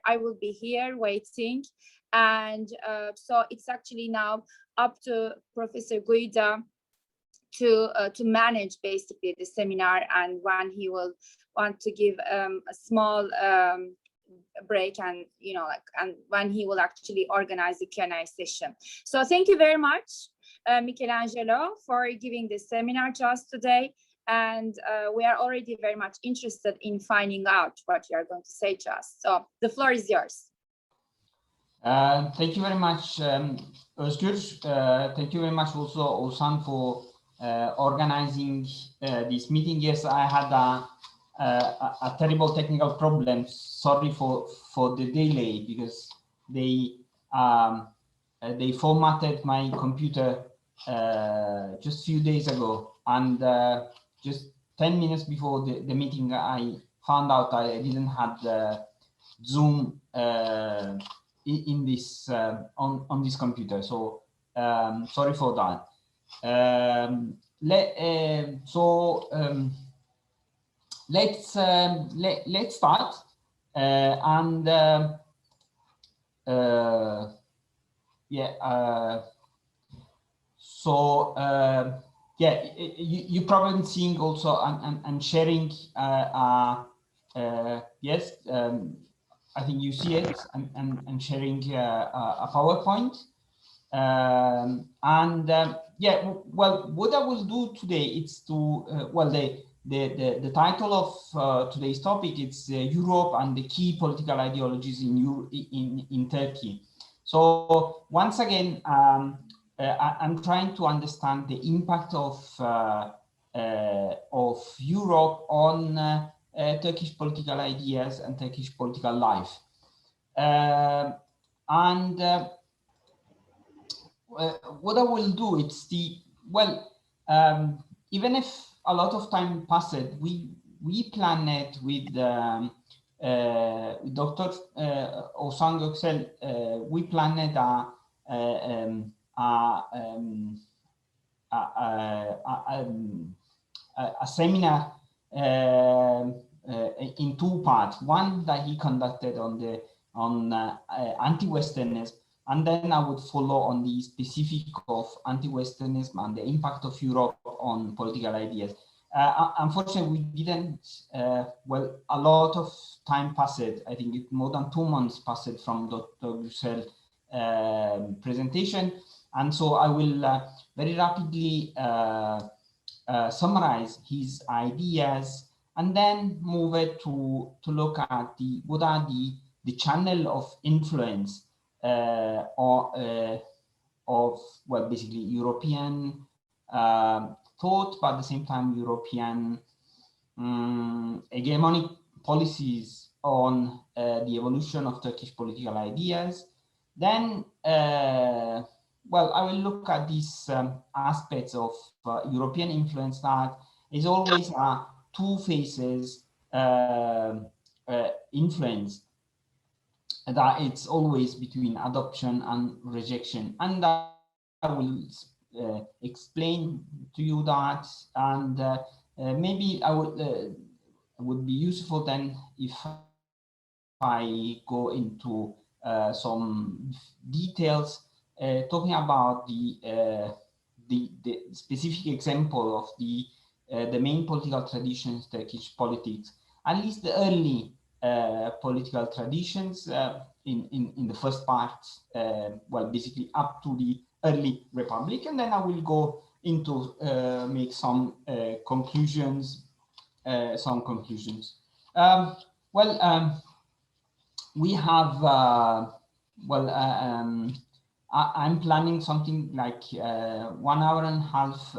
I will be here waiting. And so it's actually now up to Professor Guida to manage basically the seminar, and when he will want to give a small break, and and when he will actually organize the Q&A session. So thank you very much, Michelangelo, for giving this seminar to us today. And we are already very much interested in finding out what you are going to say to us. So the floor is yours. Thank you very much, Özgür. Thank you very much also, Oğuzhan, for organizing this meeting. Yes, I had a terrible technical problem. Sorry for the delay, because they formatted my computer just a few days ago, and just 10 minutes before the meeting, I found out I didn't have Zoom in this on this computer. So sorry for that. Let's start, and yeah, you probably seeing also and sharing yes, I think you see it, and sharing a PowerPoint. Yeah, well, what I will do today is to the title of today's topic is Europe and the key political ideologies in Turkey. So once again, I'm trying to understand the impact of Europe on Turkish political ideas and Turkish political life. What I will do, it's even if a lot of time passed, we planned with Dr. Oğuzhan Göksel, we planned a seminar in two parts. One that he conducted on anti-Westernism, and then I would follow on the specific of anti-Westernism and the impact of Europe on political ideas. Unfortunately, we didn't, well, a lot of time passed. I think more than 2 months passed from Dr. Gürsel's presentation. And so I will very rapidly summarize his ideas, and then move it to look at what are the channel of influence of, well, basically European thought, but at the same time European hegemonic policies on the evolution of Turkish political ideas. Then, well, I will look at these aspects of European influence that is always two phases influence, that it's always between adoption and rejection, and I will explain to you that, and maybe I would be useful then if I go into some details talking about the specific example of the main political traditions, Turkish politics, at least the early political traditions in the first part, well, basically up to the early republic, and then I will go into make some conclusions. We have I'm planning something like 1 hour and a half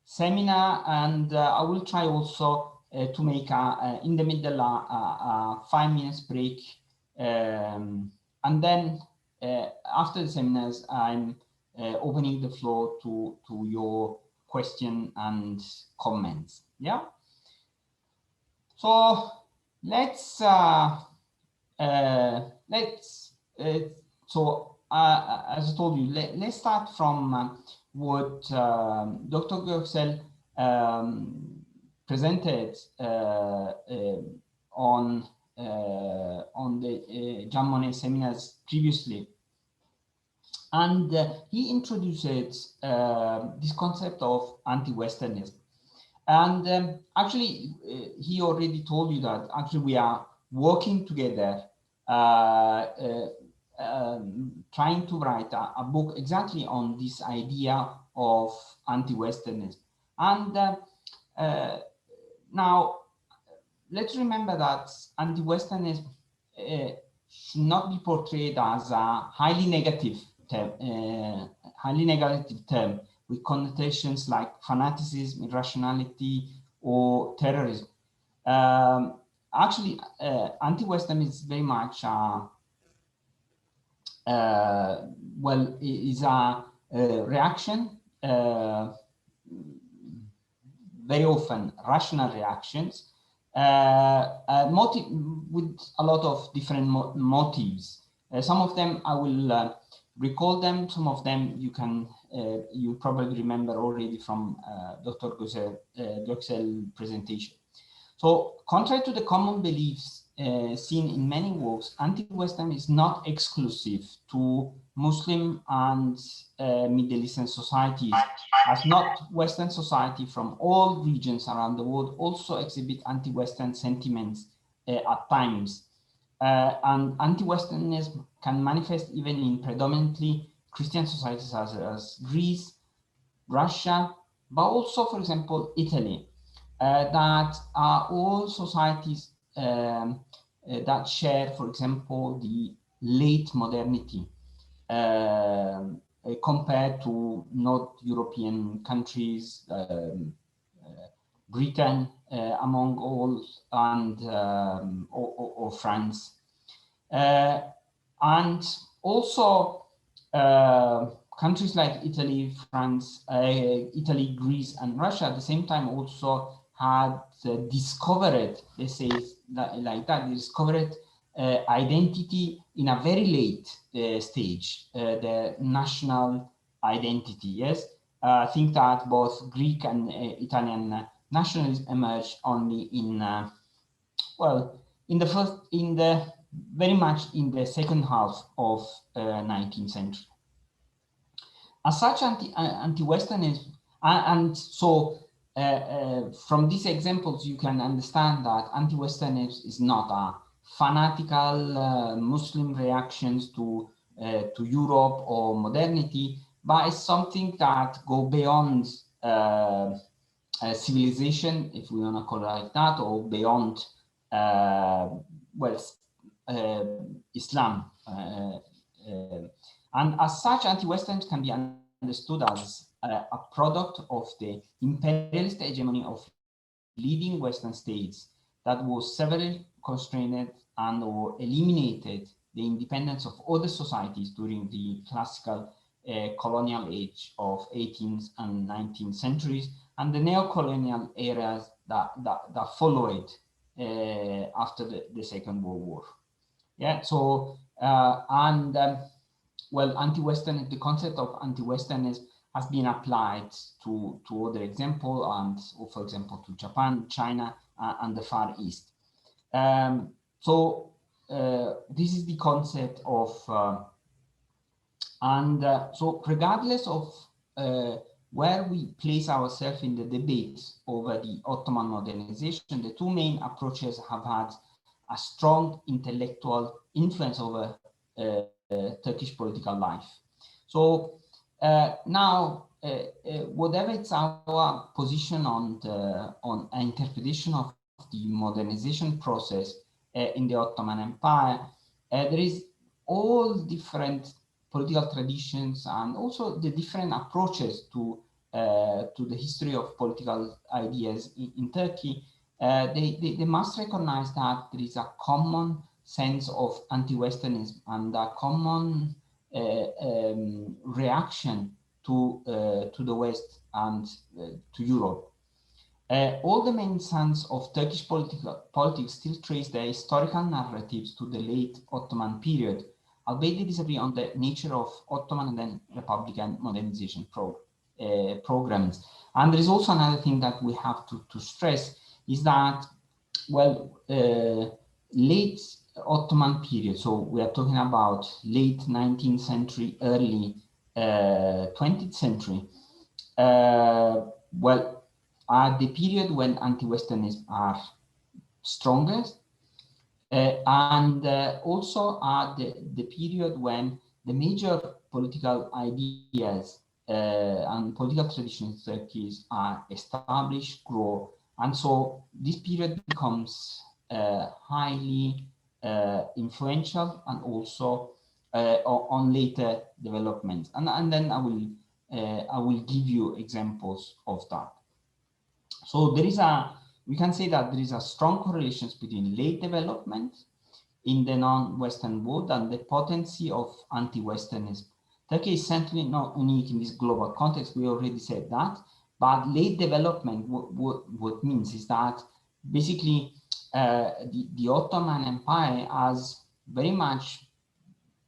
seminar, and I will try also to make in the middle a 5 minutes break, and then after the seminars I'm opening the floor to your question and comments. Yeah. So let's as I told you, let's start from what Dr. Göksel presented on the Jean Monnet seminars previously. And he introduced this concept of anti-Westernism. And actually, he already told you that actually we are working together, trying to write a book exactly on this idea of anti-Westernism. And now, let's remember that anti-Westernism should not be portrayed as a highly negative term with connotations like fanaticism, irrationality, or terrorism. Actually, anti-Western is very much is a reaction, very often rational reactions, with a lot of different motives. Some of them I will recall them. Some of them you probably remember already from Dr. Göksel's presentation. So, contrary to the common beliefs seen in many works, anti-Western is not exclusive to Muslim and Middle Eastern societies, as not Western society from all regions around the world also exhibit anti-Western sentiments at times. And anti-Westernism can manifest even in predominantly Christian societies as Greece, Russia, but also, for example, Italy. That are all societies that share, for example, the late modernity compared to North European countries, Britain among all, and or France. And also countries like Italy, France, Italy, Greece, and Russia at the same time also had discovered, let's say like that, they discovered identity in a very late stage, the national identity. Yes, I think that both Greek and Italian nationalism emerged only in very much in the second half of 19th century. As such, anti-Westernism, and so from these examples, you can understand that anti-Westernism is not a fanatical Muslim reactions to Europe or modernity, but it's something that go beyond civilization, if we want to call it like that, or beyond Islam. And as such, anti-Western can be understood as a product of the imperialist hegemony of leading Western states that was severely constrained and or eliminated the independence of other societies during the classical colonial age of 18th and 19th centuries and the neo-colonial eras that followed after the Second World War. Yeah, so anti-Western, the concept of anti-Westernism has been applied to other examples, and for example to Japan, China, and the Far East. This is the concept of, so regardless of where we place ourselves in the debate over the Ottoman modernization, the two main approaches have had a strong intellectual influence over Turkish political life. So now, whatever it's our position on an interpretation of the modernization process in the Ottoman Empire, there is all different political traditions and also the different approaches to the history of political ideas in Turkey. They must recognize that there is a common sense of anti-Westernism and a common reaction to the West and to Europe. All the main sons of Turkish politics still trace their historical narratives to the late Ottoman period, albeit they disagree on the nature of Ottoman and then Republican modernization programs. And there is also another thing that we have to stress is that well, late Ottoman period, so we are talking about late 19th century, early 20th century, well, are the period when anti-Westernism are strongest, and also are the period when the major political ideas and political traditions in Turkey are established, grow, and so this period becomes highly influential and also on later developments. And then I will give you examples of that. So we can say that there is a strong correlation between late development in the non-Western world and the potency of anti-Westernism. Turkey is certainly not unique in this global context, we already said that, but late development, what means is that basically the Ottoman Empire has very much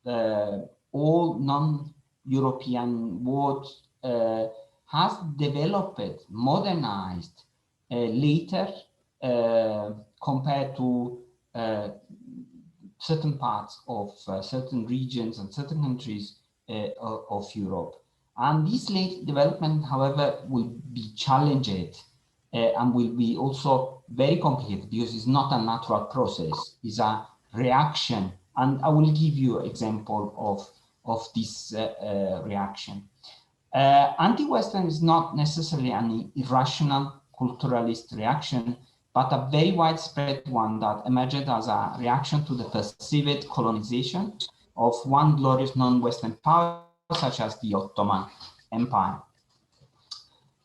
all non-European world has developed, modernized later compared to certain parts of certain regions and certain countries of Europe. And this late development, however, will be challenged and will be also very complicated because it's not a natural process, it's a reaction. And I will give you an example of this reaction. Anti-Western is not necessarily an irrational culturalist reaction, but a very widespread one that emerged as a reaction to the perceived colonization of one glorious non-Western power, such as the Ottoman Empire.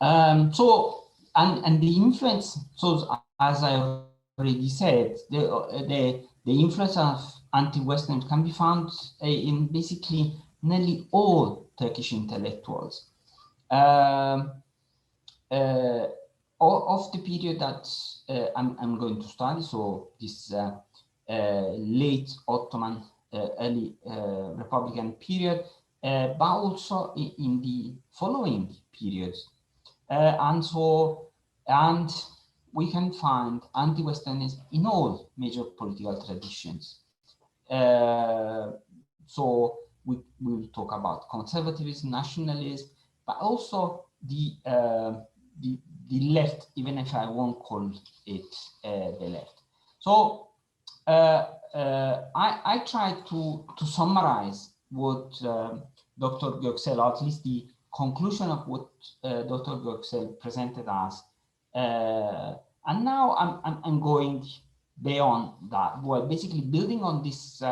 And the influence, so as I already said, the influence of anti-Western can be found in basically nearly all Turkish intellectuals. Of the period that I'm going to study, so this late Ottoman, early Republican period, but also in the following periods. And we can find anti-Westernism in all major political traditions. So we will talk about conservatism, nationalism, but also the left, even if I won't call it the left. So I tried to summarize what Dr. Göksel, or at least the conclusion of what Dr. Göksel presented us. And now I'm going beyond that. Well, basically building on this,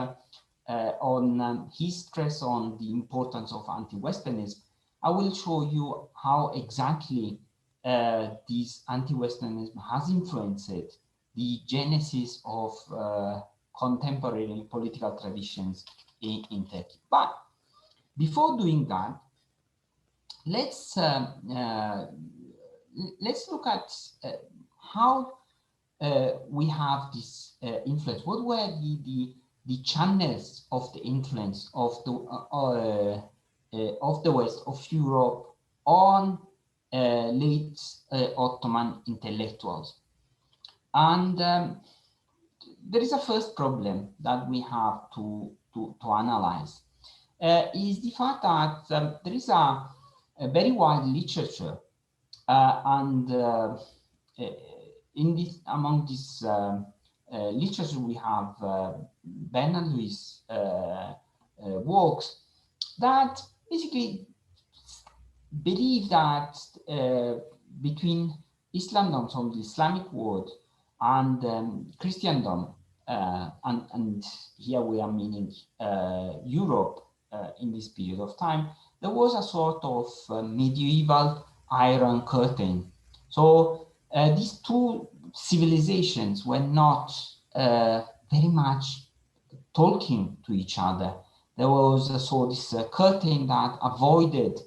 on his stress on the importance of anti-Westernism, I will show you how exactly this anti-Westernism has influenced the genesis of contemporary political traditions in Turkey. But before doing that, let's look at how we have this influence. What were the channels of the influence of the West, of Europe, on late Ottoman intellectuals? And there is a first problem that we have to analyze, is the fact that there is a very wide literature, and among this literature we have Bernard Lewis works that basically believe that between Islamdom, so the Islamic world, and Christendom, and here we are meaning Europe in this period of time, there was a sort of medieval Iron Curtain. So these two civilizations were not very much talking to each other. There was this curtain that avoided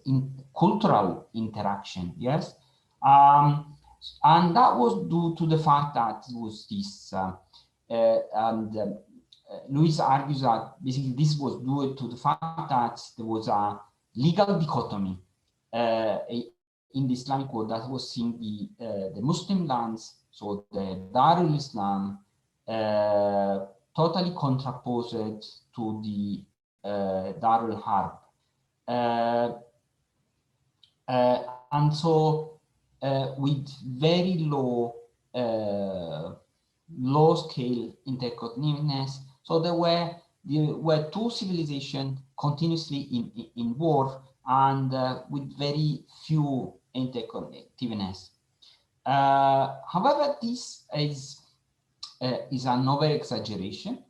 cultural interaction, yes? And that was due to the fact that it was this, Lewis argues that basically this was due to the fact that there was a legal dichotomy in the Islamic world that was seeing the Muslim lands So the Darul Islam totally contraposed to the Darul Harb. And so with very low scale interconnectedness. So there were two civilizations continuously in war and with very few interconnectedness. However, this is an over-exaggeration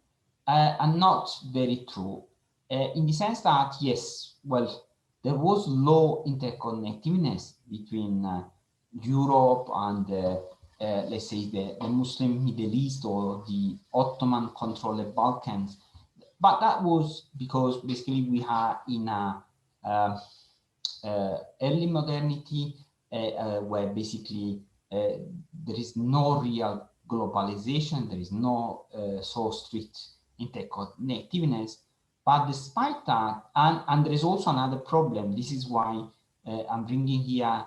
and not very true, in the sense that, yes, well, there was low interconnectedness between Europe and, let's say, the Muslim Middle East or the Ottoman-controlled Balkans. But that was because basically we had in a early modernity where basically there is no real globalization, there is no so strict interconnectedness. But despite that, and there is also another problem. This is why I'm bringing here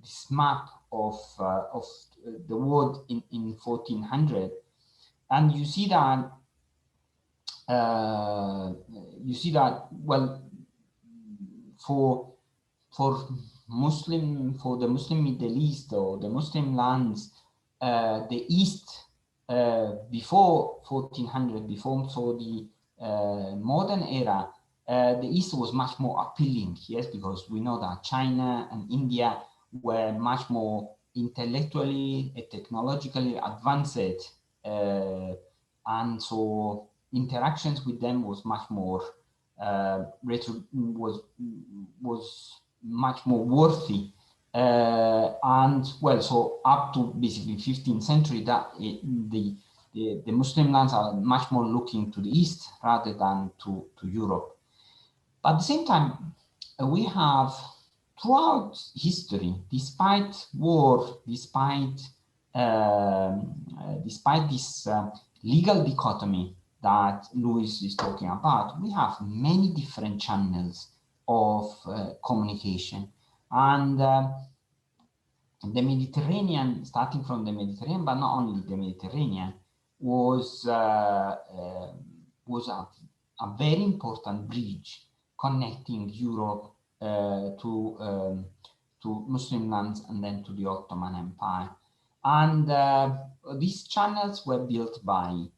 this map of the world in 1400, and you see that well, for the Muslim Middle East or the Muslim lands, the East before 1400, before the modern era, the East was much more appealing, yes, because we know that China and India were much more intellectually and technologically advanced, and so interactions with them was much more was much more worthy, and well, so up to basically 15th century, that the Muslim lands are much more looking to the East rather than to Europe. But at the same time, we have throughout history, despite war, despite this legal dichotomy that Louis is talking about, we have many different channels of communication. And the Mediterranean, starting from the Mediterranean, but not only the Mediterranean, was a very important bridge connecting Europe to Muslim lands and then to the Ottoman Empire. And these channels were built by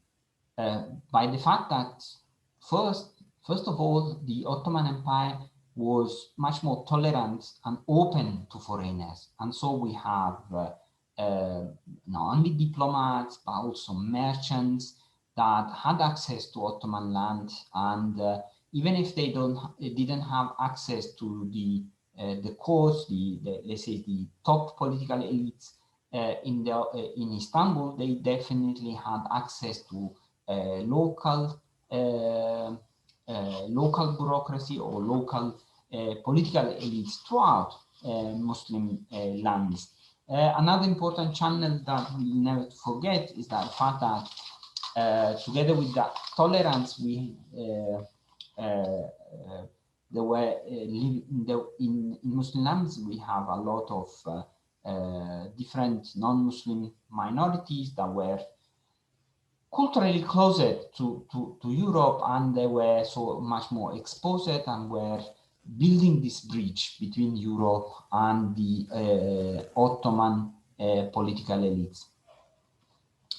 the fact that first of all, the Ottoman Empire was much more tolerant and open to foreigners. And so we have not only diplomats, but also merchants that had access to Ottoman land. And even if they didn't have access to the courts, let's say the top political elites in Istanbul, they definitely had access to local bureaucracy or local political elites throughout Muslim lands. Another important channel that we never forget is that the fact that together with that tolerance, there were in Muslim lands, we have a lot of different non-Muslim minorities that were culturally closer to Europe, and they were so much more exposed and were building this bridge between Europe and the Ottoman political elites.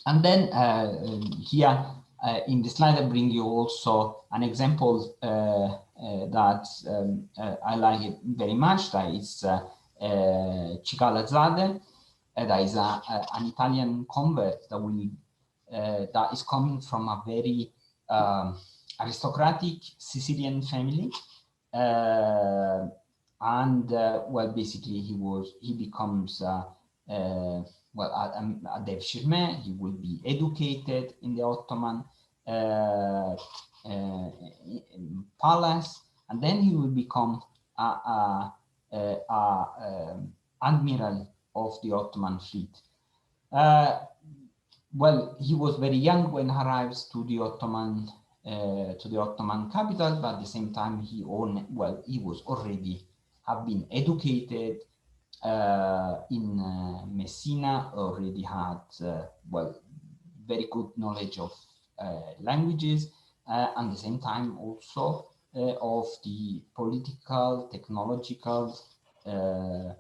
And then here in the slide, I bring you also an example that I like it very much. That is Cicalazade. That is an Italian convert that is coming from a very aristocratic Sicilian family, and well, basically he becomes well, at Dev Shirme, he will be educated in the Ottoman palace, and then he will become admiral of the Ottoman fleet. Well, he was very young when he arrives to the Ottoman capital, but at the same time he was already have been educated in Messina already had, well, very good knowledge of languages, and at the same time also of the political, technological, the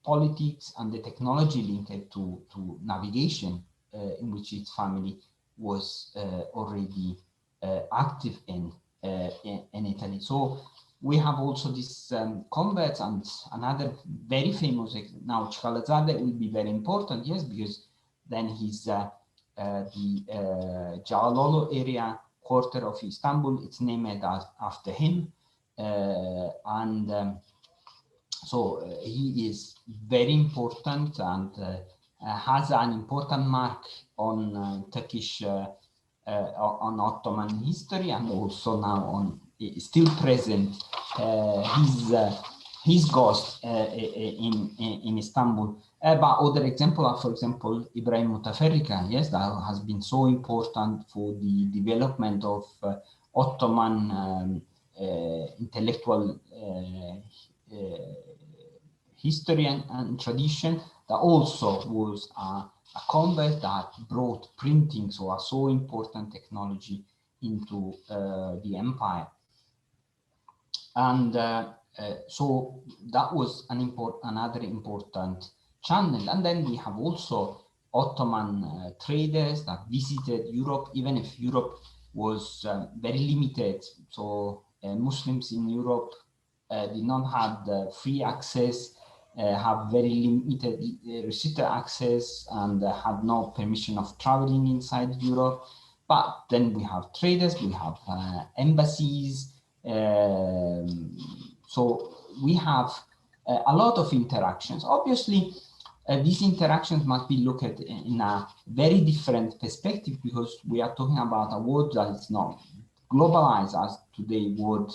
politics and the technology linked to navigation, in which its family was already active in Italy. So we have also this converts, and another very famous, now Cicalazade will be very important, yes, because then he's the Jalalolo area quarter of Istanbul, it's named after him, so he is very important and has an important mark on Turkish, on Ottoman history, and also now on still present his ghost in Istanbul. But other example are, for example, Ibrahim Mutaferrika, yes, that has been so important for the development of Ottoman intellectual history and tradition, that also was a convert that brought printing, so a so important technology into the empire. And so that was another important channel. And then we have also Ottoman traders that visited Europe, even if Europe was very limited. So Muslims in Europe did not have free access, have very limited restricted access, and had no permission of traveling inside Europe. But then we have traders, we have embassies. So we have a lot of interactions. Obviously, these interactions must be looked at in a very different perspective, because we are talking about a world that is not globalized as today would.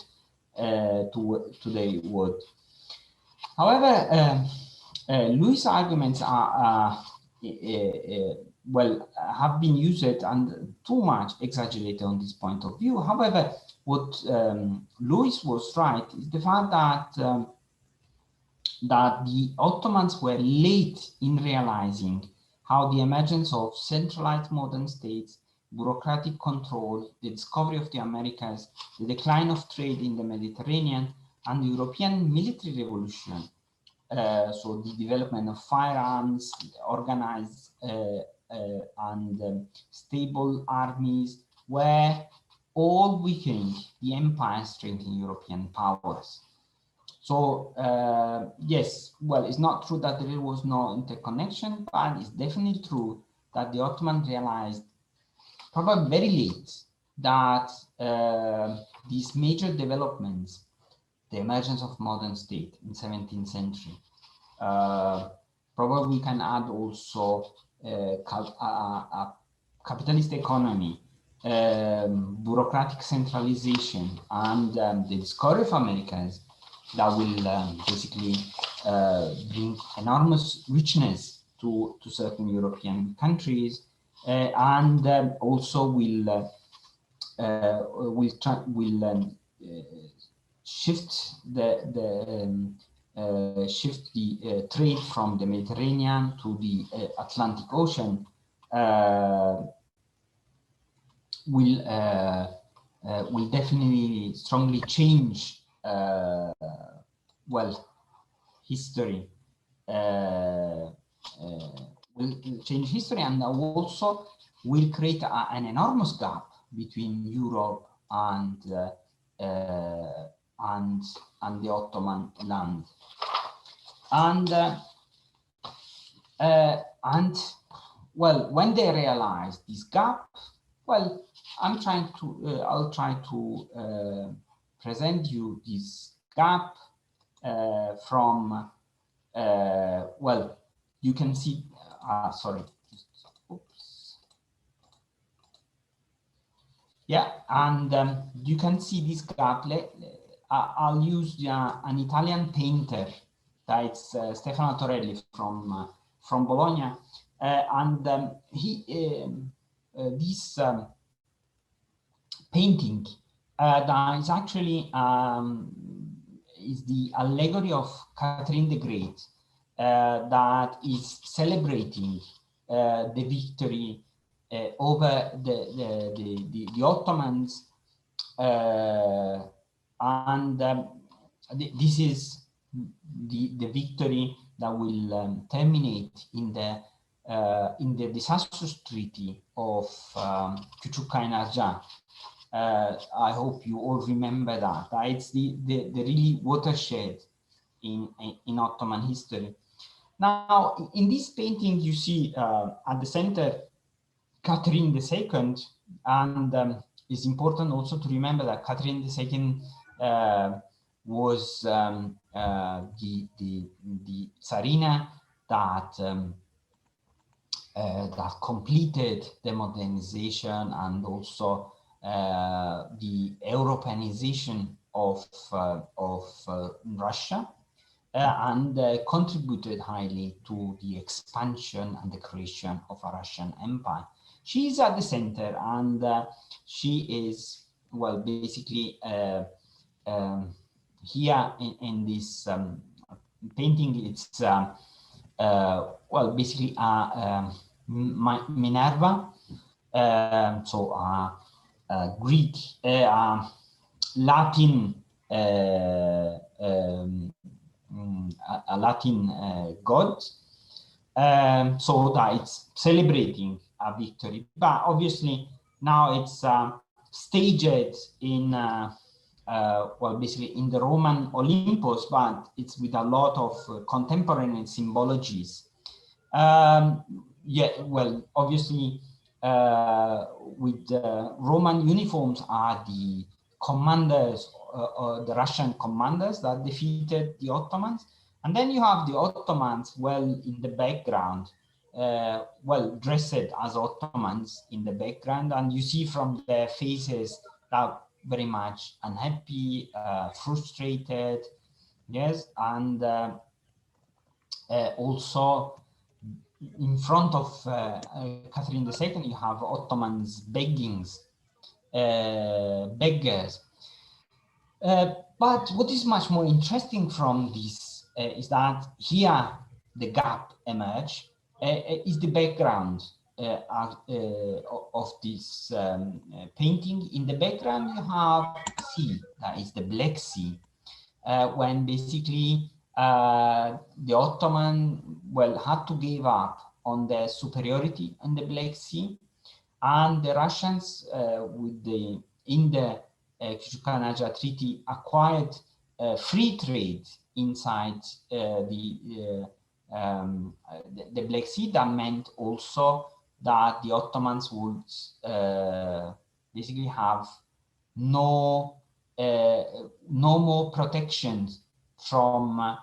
However, Louis' arguments are well, have been used and too much exaggerated on this point of view. However, what Louis was right is the fact that that the Ottomans were late in realizing how the emergence of centralized modern states, bureaucratic control, the discovery of the Americas, the decline of trade in the Mediterranean, and the European military revolution, so the development of firearms, organized and stable armies, were all weakening the empire, strengthening European powers. So yes, well, it's not true that there was no interconnection, but it's definitely true that the Ottomans realized, probably very late, that these major developments, the emergence of modern state in 17th century, probably we can add also a capitalist economy, bureaucratic centralization, and the discovery of Americas, that will basically bring enormous richness to certain European countries, and also will shift the trade from the Mediterranean to the Atlantic Ocean. Will definitely strongly change well, history, will change history, and also will create an enormous gap between Europe and the Ottoman land. And well, when they realize this gap, well, I'll try to present you this gap from, well, you can see, sorry, oops. Yeah, and you can see this gap. I'll use an Italian painter, that's Stefano Torelli from Bologna, and he this painting that is actually is the allegory of Catherine the Great, that is celebrating the victory over the Ottomans, and this is the victory that will terminate in the disastrous treaty of Küçükkaynarca. I hope you all remember that. It's the really watershed in Ottoman history. Now, in this painting, you see at the center Catherine II, and it's important also to remember that Catherine II was the Tsarina that that completed the modernization and also the Europeanization of Russia, and contributed highly to the expansion and the creation of a Russian empire. She is at the center, and she is, well, basically here in this painting, it's well, basically Minerva, so Greek, Latin, a Latin god, so that it's celebrating a victory. But obviously now it's staged in well, basically in the Roman Olympus, but it's with a lot of contemporary symbologies. Yeah, well, obviously with Roman uniforms are the commanders, the Russian commanders that defeated the Ottomans. And then you have the Ottomans, well, in the background, well, dressed as Ottomans in the background. And you see from their faces that very much unhappy, frustrated, yes, and also in front of Catherine II, you have Ottomans beggars. But what is much more interesting from this is that here the gap emerge is the background of this painting. In the background you have sea, that is the Black Sea, when basically the Ottoman, well, had to give up on their superiority in the Black Sea, and the Russians in the Küçükkaynarca Treaty acquired free trade inside the Black Sea. That meant also that the Ottomans would basically have no more protections from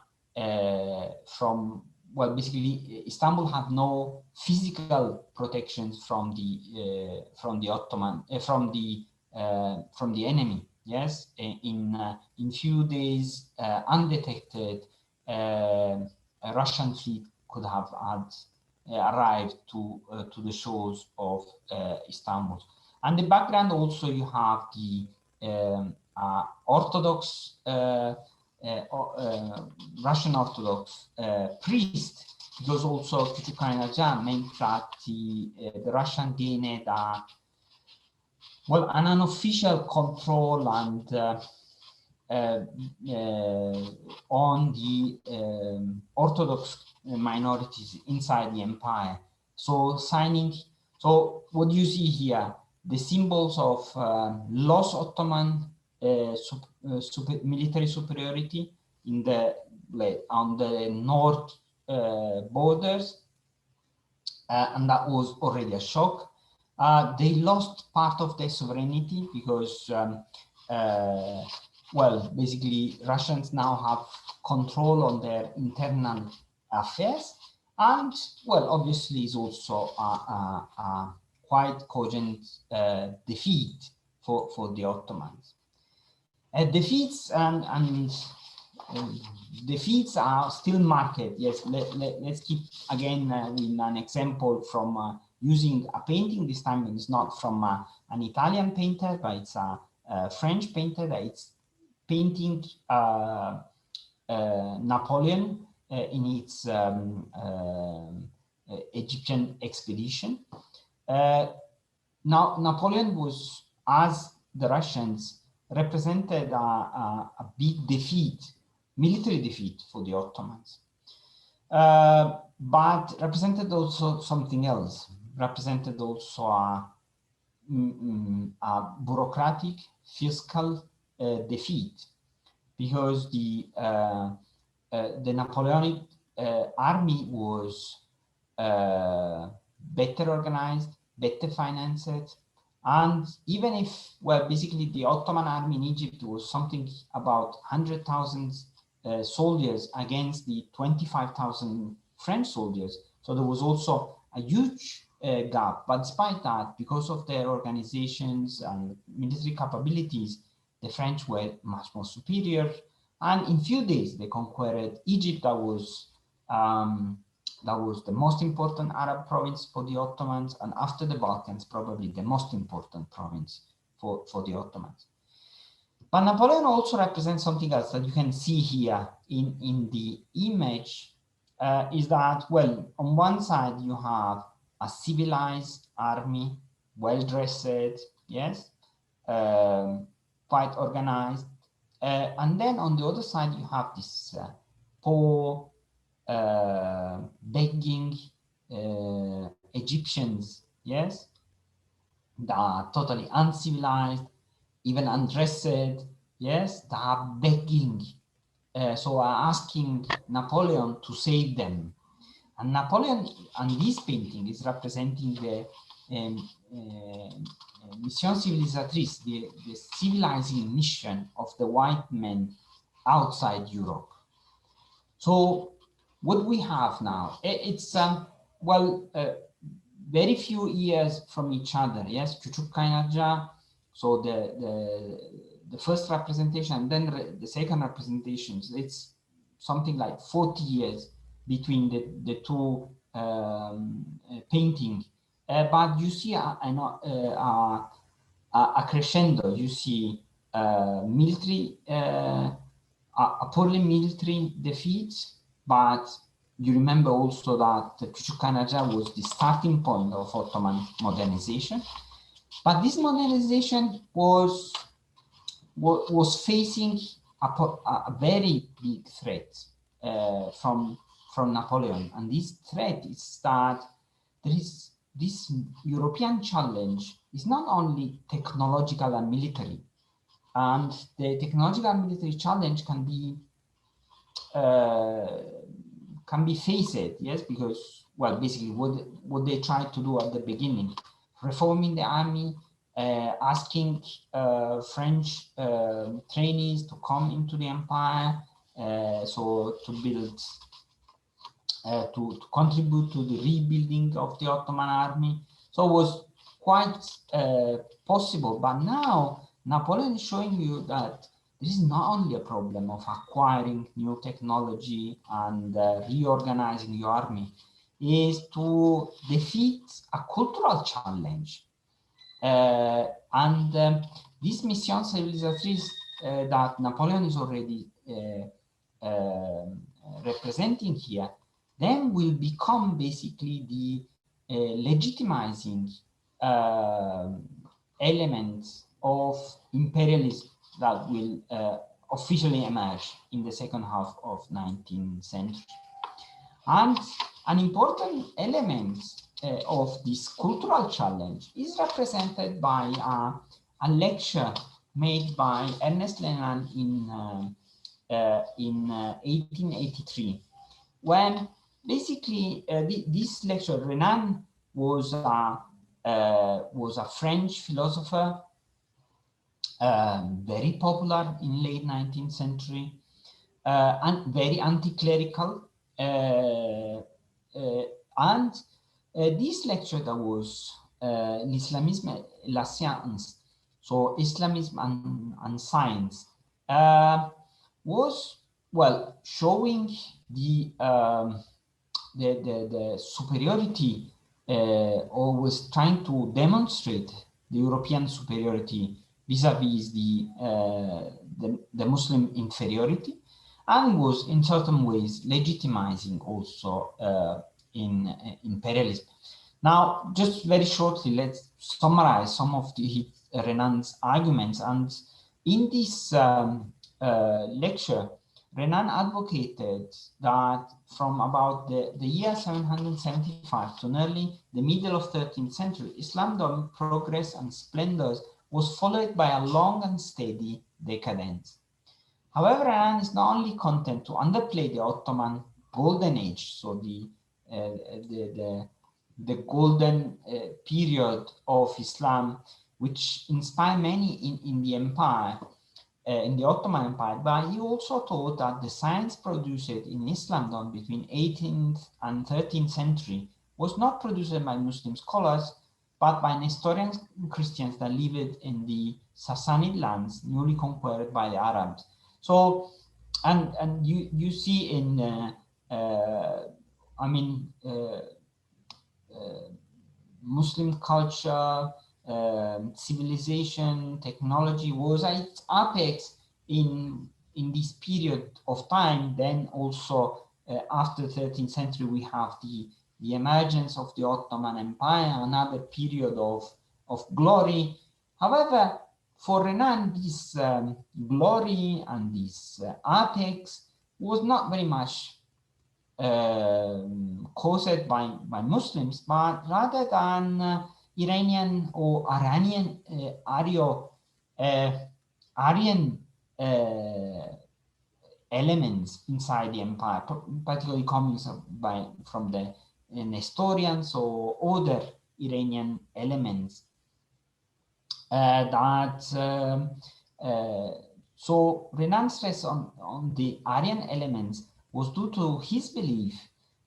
well, basically Istanbul had no physical protections from the Ottoman from the enemy. Yes, in few days, undetected, a Russian fleet could have arrived to the shores of Istanbul. And the background also, you have the Orthodox Russian Orthodox priest, because also Küçükkaynarca meant that the Russian gained well, an unofficial control and on the Orthodox minorities inside the empire. So so what you see here, the symbols of lost Ottoman military superiority in on the north borders, and that was already a shock. They lost part of their sovereignty because, well, basically Russians now have control on their internal affairs, and, well, obviously is also a quite cogent defeat for the Ottomans. Defeats and defeats are still marked. Yes, let's keep again with an example from using a painting. This time it's not from an Italian painter, but it's a French painter that it's painting Napoleon in its Egyptian expedition. Now, Napoleon was, as the Russians, represented a big defeat, military defeat for the Ottomans, but represented also something else, represented also a bureaucratic fiscal defeat, because the Napoleonic army was better organized, better financed, and even if, well, basically the Ottoman army in Egypt was something about 100,000 soldiers against the 25,000 French soldiers, so there was also a huge gap. But despite that, because of their organizations and military capabilities, the French were much more superior, and in few days they conquered Egypt. That was the most important Arab province for the Ottomans, and after the Balkans, probably the most important province for the Ottomans. But Napoleon also represents something else that you can see here in the image, is that, well, on one side you have a civilized army, well-dressed, yes, quite organized, and then on the other side you have this poor, begging Egyptians, yes, that are totally uncivilized, even undressed, yes, that are begging, so are asking Napoleon to save them. And Napoleon, and this painting is representing the mission civilisatrice, the civilizing mission of the white men outside Europe. So what we have now, it's very few years from each other. Yes, Küçükkaynarca. So the first representation, and then the second representations. It's something like 40 years between the two painting. But you see a crescendo. You see military. A poorly military defeat, but you remember also that Küçükkaynarca was the starting point of Ottoman modernization. But this modernization was facing a very big threat from Napoleon, and this threat is that there is this European challenge is not only technological and military. And the technological and military challenge can be faced, yes, because, well, basically what they tried to do at the beginning, reforming the army, asking French trainees to come into the empire, so to build, to contribute to the rebuilding of the Ottoman army. So it was quite possible, but now Napoleon is showing you that this is not only a problem of acquiring new technology and reorganizing your army, is to defeat a cultural challenge. This mission civilisatrice that Napoleon is already representing here, then will become basically the legitimizing elements of imperialism that will officially emerge in the second half of 19th century. And an important element of this cultural challenge is represented by a lecture made by Ernest Renan in 1883, when basically this lecture, Renan was a French philosopher, very popular in late 19th century, and very anti-clerical. This lecture that was l'Islamisme et la science, so Islamism and science, was, well, showing the superiority, or was trying to demonstrate the European superiority vis-a-vis the Muslim inferiority, and was in certain ways legitimizing also in imperialism. Now, just very shortly, let's summarize some of Renan's arguments. And in this lecture, Renan advocated that from about the year 775 to nearly the middle of 13th century, Islam's progress and splendors was followed by a long and steady decadence. However, Renan is not only content to underplay the Ottoman golden age, so the golden period of Islam, which inspired many in the empire, in the Ottoman Empire, but he also taught that the science produced in Islam between 18th and 13th century was not produced by Muslim scholars, but by Nestorian Christians that lived in the Sassanid lands newly conquered by the Arabs. So, and you see in, Muslim culture, civilization, technology was at its apex in this period of time. Then also after 13th century, we have the emergence of the Ottoman Empire, another period of glory. However, for Renan, this glory and this apex was not very much caused by Muslims, but rather than Iranian or Aryan elements inside the empire, particularly coming from the Nestorians or other Iranian elements. So Renan's stress on the Aryan elements was due to his belief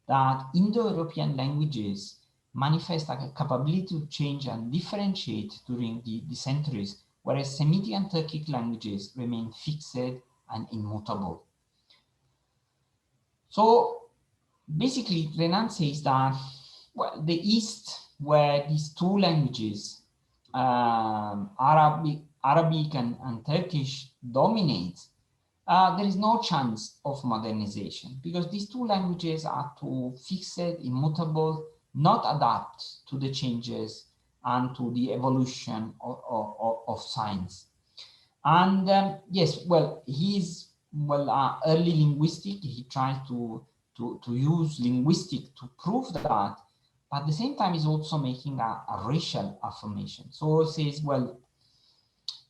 that Indo-European languages manifest a capability to change and differentiate during the centuries, whereas Semitic and Turkic languages remain fixed and immutable. So basically, Renan says that, well, the East, where these two languages, Arabic and Turkish, dominate, there is no chance of modernization, because these two languages are too fixed, immutable, not adapt to the changes and to the evolution of science. And yes, well, he's early linguistic. He tries to use linguistic to prove that, but at the same time, he's also making a racial affirmation. So he says, well,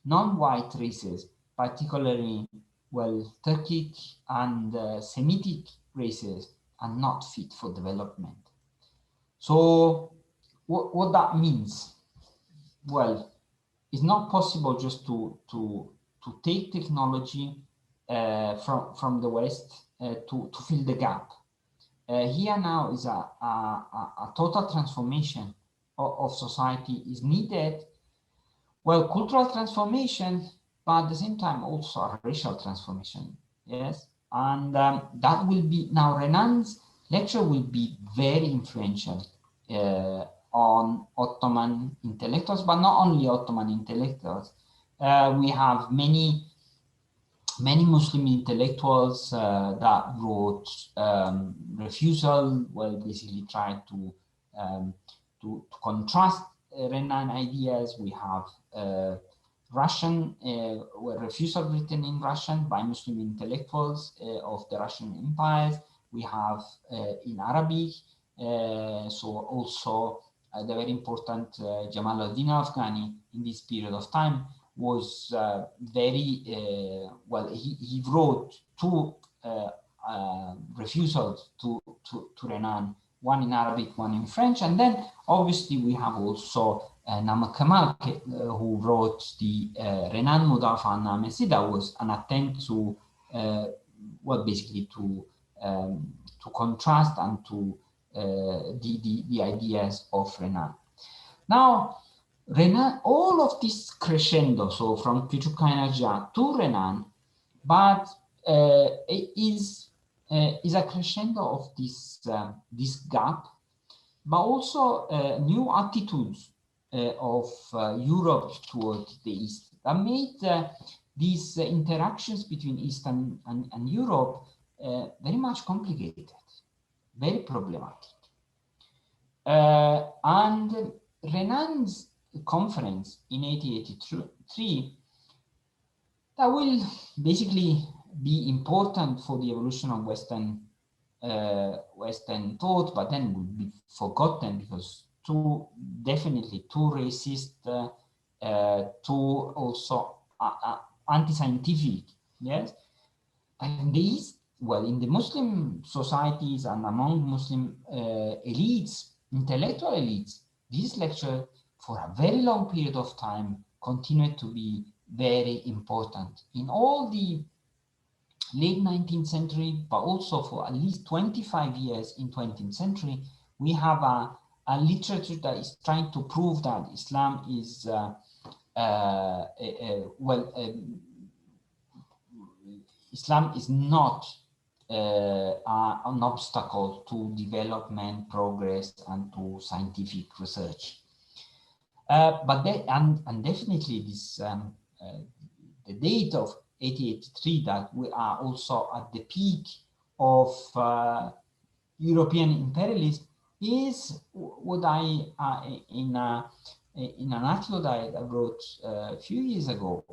non-white races, particularly, well, Turkic and Semitic races, are not fit for development. So what that means? Well, it's not possible just to take technology from the West to fill the gap. Here now is a total transformation of society is needed. Well, cultural transformation, but at the same time also a racial transformation. Yes, and that will be, now Renan's lecture will be very influential on Ottoman intellectuals, but not only Ottoman intellectuals. We have many Muslim intellectuals that wrote refusal, well, basically tried to contrast Renan ideas. We have Russian refusal written in Russian by Muslim intellectuals of the Russian empires. We have in Arabic, so also the very important Jamaluddin Afghani in this period of time was very, well, he wrote two refusals to Renan, one in Arabic, one in French. And then obviously we have also Namak Kemal, who wrote the Renan Mudafa Namesi. That was an attempt to, well, basically to contrast and to the ideas of Renan. Now, Renan, all of this crescendo, so from Küçükkaynarca to Renan, but is a crescendo of this gap, but also new attitudes of Europe towards the East. that made these interactions between East and Europe very much complicated, very problematic. And Renan's conference in 1883 that will basically be important for the evolution of Western thought, but then will be forgotten because definitely too racist, too also anti-scientific. Yes, and these, well, in the Muslim societies and among Muslim elites, intellectual elites, this lecture for a very long period of time continued to be very important in all the late 19th century, but also for at least 25 years in 20th century. We have a literature that is trying to prove that Islam is Islam is not an obstacle to development, progress, and to scientific research. And definitely this the date of 1883, that we are also at the peak of European imperialism, is what I in an article that I wrote a few years ago.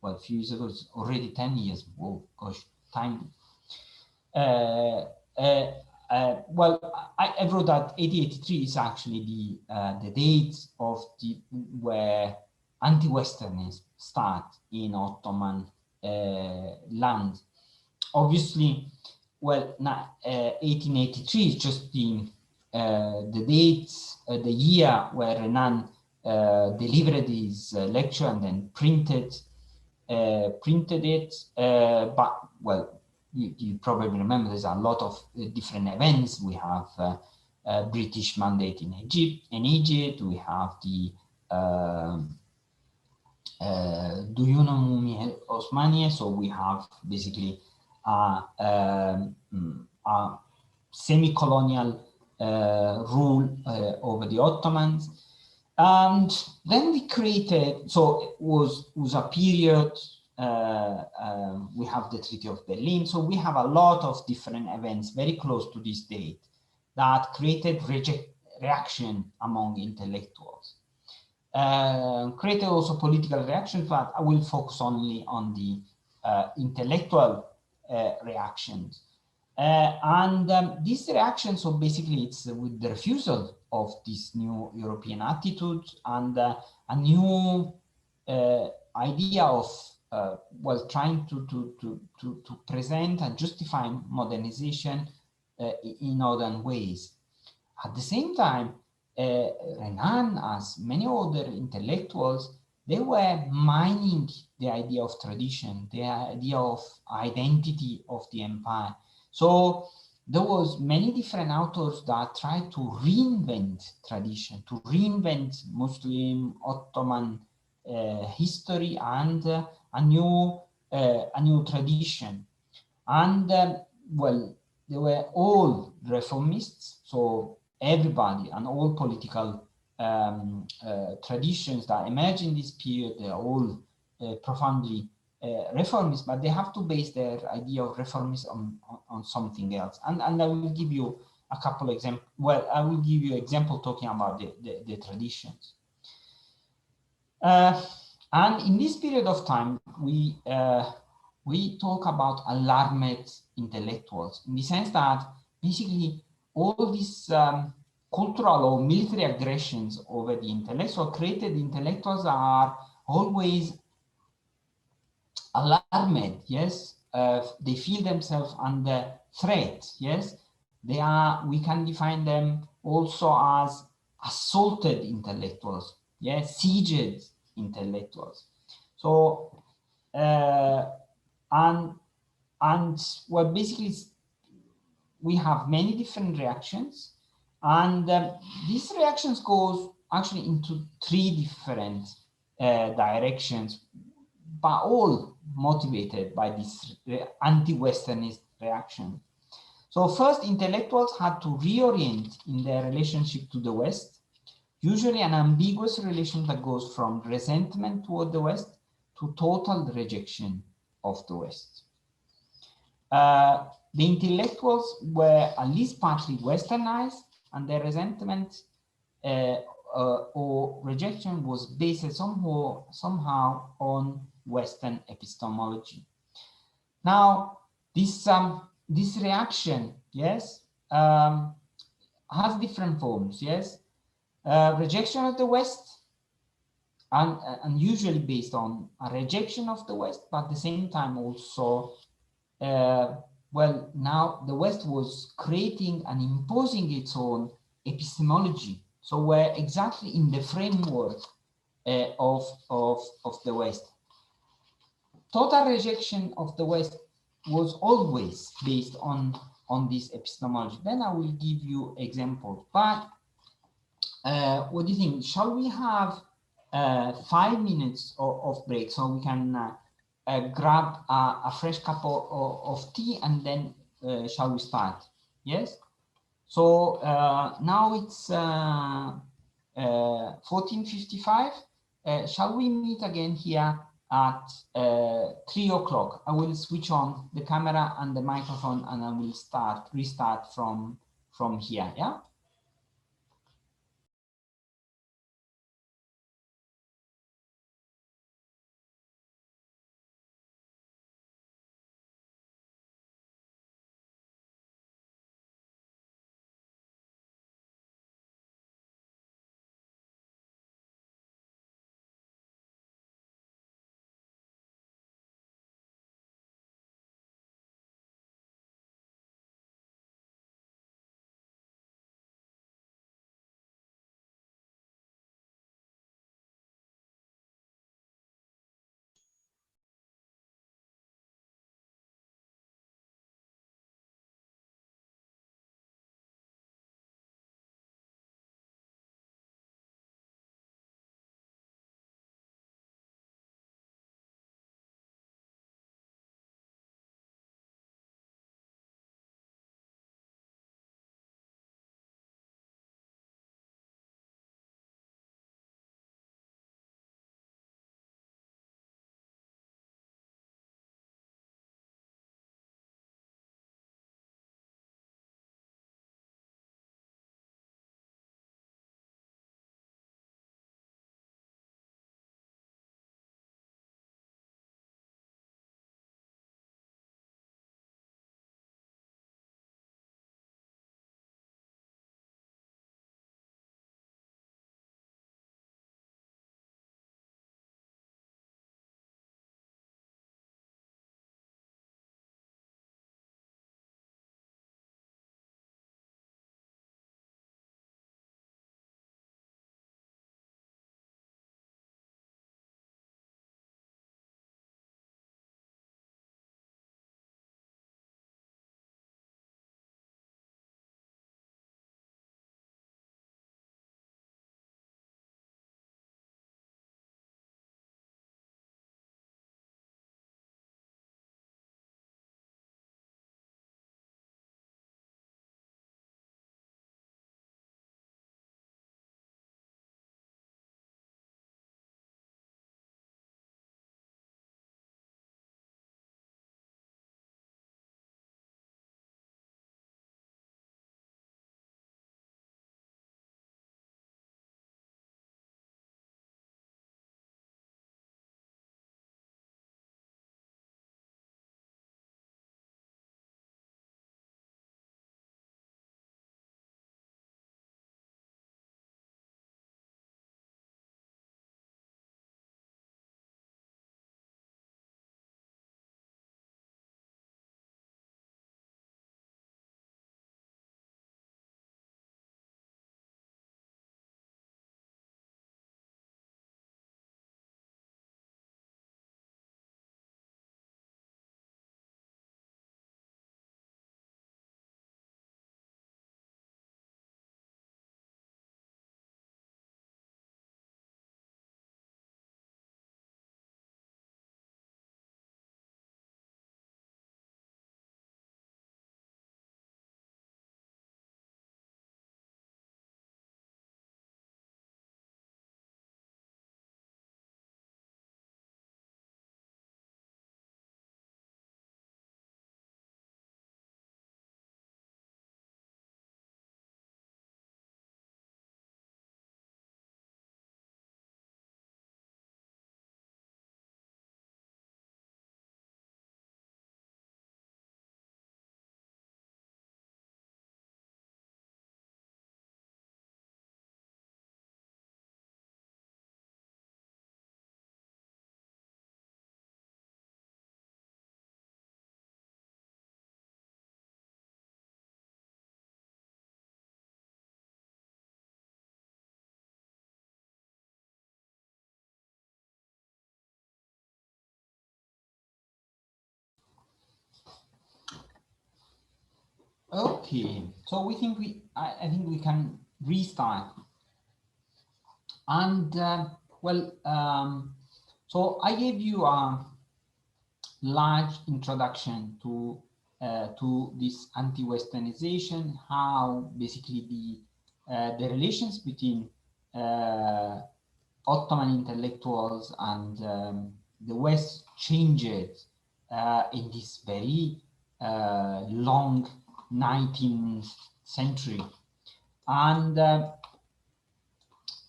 Well, a few years ago, it's already 10 years. Oh gosh, time. Well, I wrote that 1883 is actually the date of where anti-Westernism start in Ottoman land. Obviously, well, 1883 is just the date, the year where Renan delivered his lecture and then printed it. But well, you probably remember there's a lot of different events. We have British mandate in Egypt. We have the Duyun Osmaniye. So we have basically a semi-colonial rule over the Ottomans. And then we created, so it was a period, we have the Treaty of Berlin, so we have a lot of different events very close to this date that created reaction among intellectuals. Created also political reactions, but I will focus only on the intellectual reactions. This reaction, so basically it's with the refusal of this new European attitude and a new idea of well, trying to present and justify modernization in modern ways. At the same time, Renan, as many other intellectuals, they were mining the idea of tradition, the idea of identity of the empire. So there was many different authors that tried to reinvent tradition, to reinvent Muslim, Ottoman history and a new tradition. And well, they were all reformists, so everybody and all political traditions that emerge in this period, they are all profoundly reformist, but they have to base their idea of reformism on something else. And I will give you a couple examples. Well, I will give you an example talking about the traditions. And in this period of time, we talk about alarmed intellectuals, in the sense that basically all these cultural or military aggressions over the intellectual created intellectuals are always alarmed. Yes, they feel themselves under threat. Yes, they are. We can define them also as assaulted intellectuals. Yes, sieged intellectuals. So and well, basically we have many different reactions, and these reactions goes actually into three different directions, but all motivated by this anti-Westernist reaction. So first, intellectuals had to reorient in their relationship to the West, usually an ambiguous relation that goes from resentment toward the West to total rejection of the West. The intellectuals were at least partly westernized, and their resentment or rejection was based somehow on Western epistemology. Now, this reaction, yes, has different forms, yes. Rejection of the West, and usually based on a rejection of the West, but at the same time also, well, now the West was creating and imposing its own epistemology. So we're exactly in the framework of the West. Total rejection of the West was always based on this epistemology. Then I will give you examples. But what do you think? Shall we have 5 minutes of break so we can grab a fresh cup of tea, and then shall we start? Yes. So now it's 14:55. Shall we meet again here at 3 o'clock? I will switch on the camera and the microphone, and I will restart from here. Yeah. Okay, so we think I think we can restart. And well, so I gave you a large introduction to this anti-Westernization, how basically the relations between Ottoman intellectuals and the West changed in this very long 19th century. And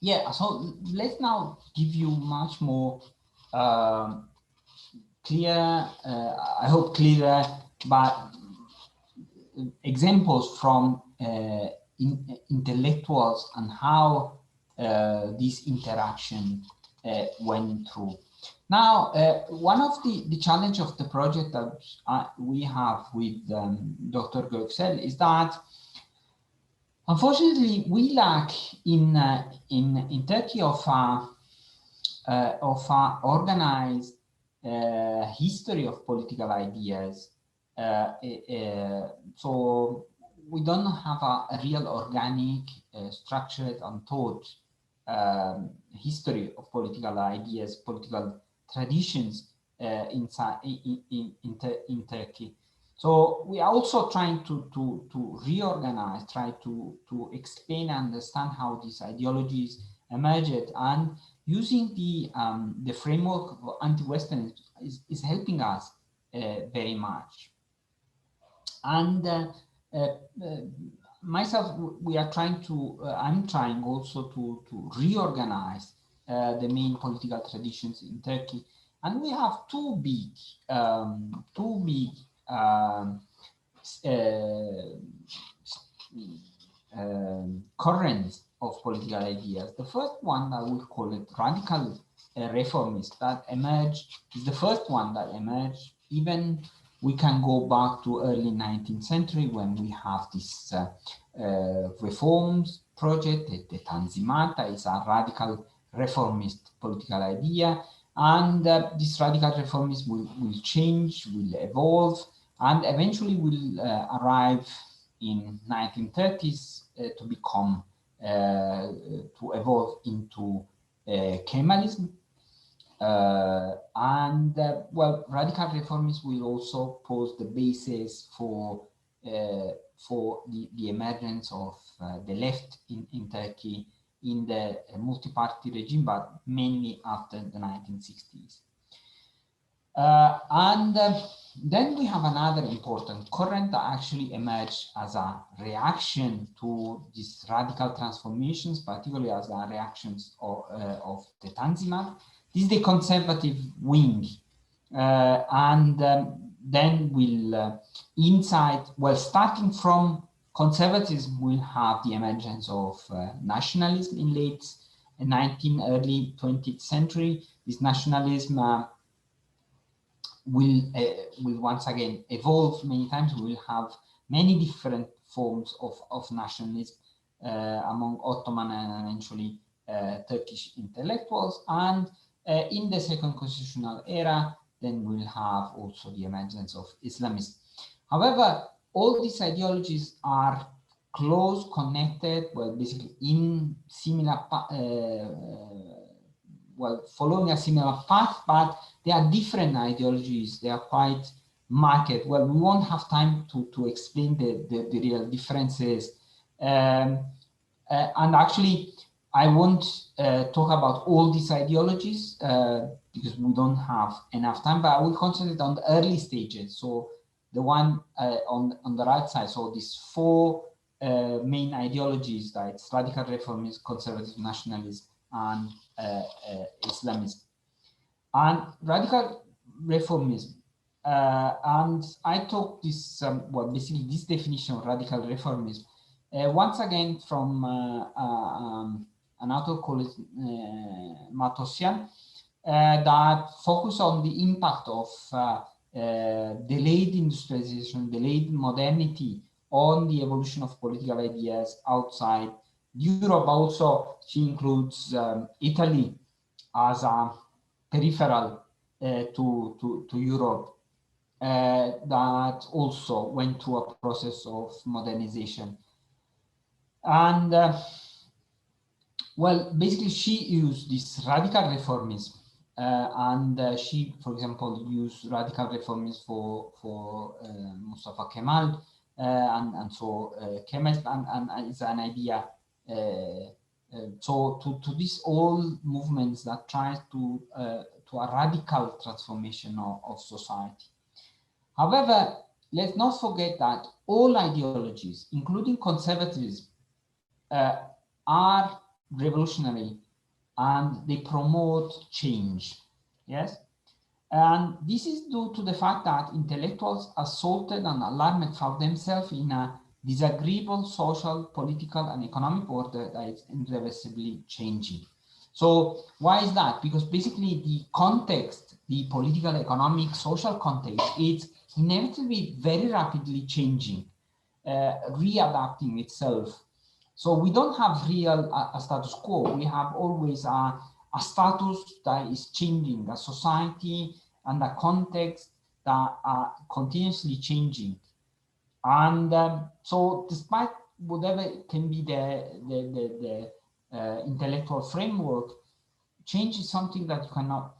yeah, so let's now give you much more clear, I hope clearer, but examples from intellectuals and how this interaction went through. Now, one of the challenge of the project that we have with Dr. Göksel is that unfortunately we lack in Turkey of organized history of political ideas. So we don't have a real organic, structured and taught history of political ideas, political traditions in Turkey. So we are also trying to reorganize, try to explain and understand how these ideologies emerged, and using the framework of anti-Western is helping us very much. And myself, we are trying to, I'm trying also to reorganize the main political traditions in Turkey. And we have two big currents of political ideas. The first one, I would call it radical reformist, that emerged, is the first one that emerged. Even we can go back to early 19th century when we have this reforms project. The Tanzimat is a radical reformist political idea, and this radical reformist will change, will evolve, and eventually will arrive in 1930s to become to evolve into Kemalism. Well, radical reformists will also pose the basis for the emergence of the left in Turkey in the multi-party regime, but mainly after the 1960s. Then we have another important current that actually emerged as a reaction to these radical transformations, particularly as a reactions of the Tanzimat. This is the conservative wing. Then we'll inside, well, starting from conservatism, we'll have the emergence of nationalism in late 19th, early 20th century. This nationalism will once again evolve many times. We will have many different forms of nationalism among Ottoman and eventually Turkish intellectuals. And in the second constitutional era, then we'll have also the emergence of Islamism. However, all these ideologies are close connected, well, basically in similar well, following a similar path, but they are different ideologies. They are quite marked. Well, we won't have time to explain the real differences. And actually, I won't talk about all these ideologies because we don't have enough time, but I will concentrate on the early stages. So the one on the right side, so these four main ideologies, that it's radical reformism, conservative nationalism, and Islamism. And radical reformism, and I took this, well, basically this definition of radical reformism, once again from an author called Matosian, that focus on the impact of delayed industrialization, delayed modernity on the evolution of political ideas outside Europe. Also, she includes Italy as a peripheral to Europe. that also went through a process of modernization. And well, basically she used this radical reformism, and she, for example, used radical reformism for Mustafa Kemal, and so Kemal, and it's an idea. So to these all movements that try to a radical transformation of society. However, let's not forget that all ideologies, including conservatism, are revolutionary and they promote change. Yes, and this is due to the fact that intellectuals assaulted and alarmed found themselves in a disagreeable social, political, and economic order that is irreversibly changing. So why is that? Because basically the context, the political, economic, social context, it's inevitably very rapidly changing, readapting itself. So we don't have real a status quo. We have always a status that is changing, a society and a context that are continuously changing. And so despite whatever can be the intellectual framework, change is something that you cannot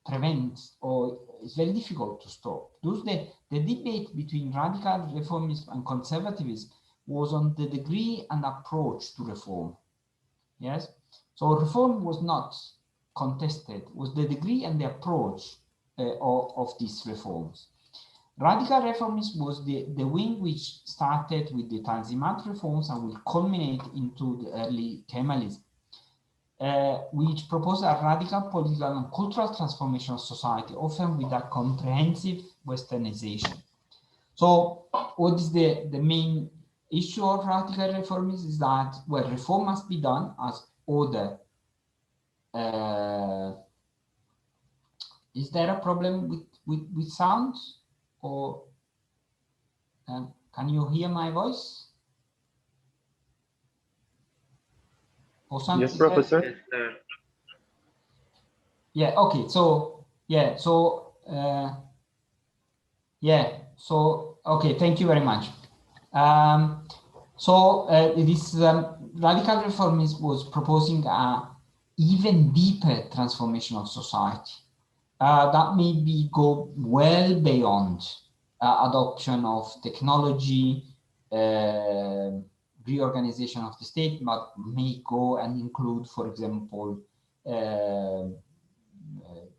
prevent, or it's very difficult to stop. The debate between radical reformism and conservatism was on the degree and approach to reform. Yes, so reform was not contested, was the degree and the approach of these reforms. Radical reformism was the wing which started with the Tanzimat reforms and will culminate into the early Kemalism, which proposed a radical political and cultural transformation of society, often with a comprehensive westernization. So what is the main issue of radical reformism is that, well, reform must be done as order. Is there a problem with sound, or can you hear my voice? Or something? Yes, Professor. Yeah, okay, so yeah, so okay, thank you very much. This radical reformism was proposing a even deeper transformation of society that maybe go well beyond adoption of technology, reorganization of the state, but may go and include, for example,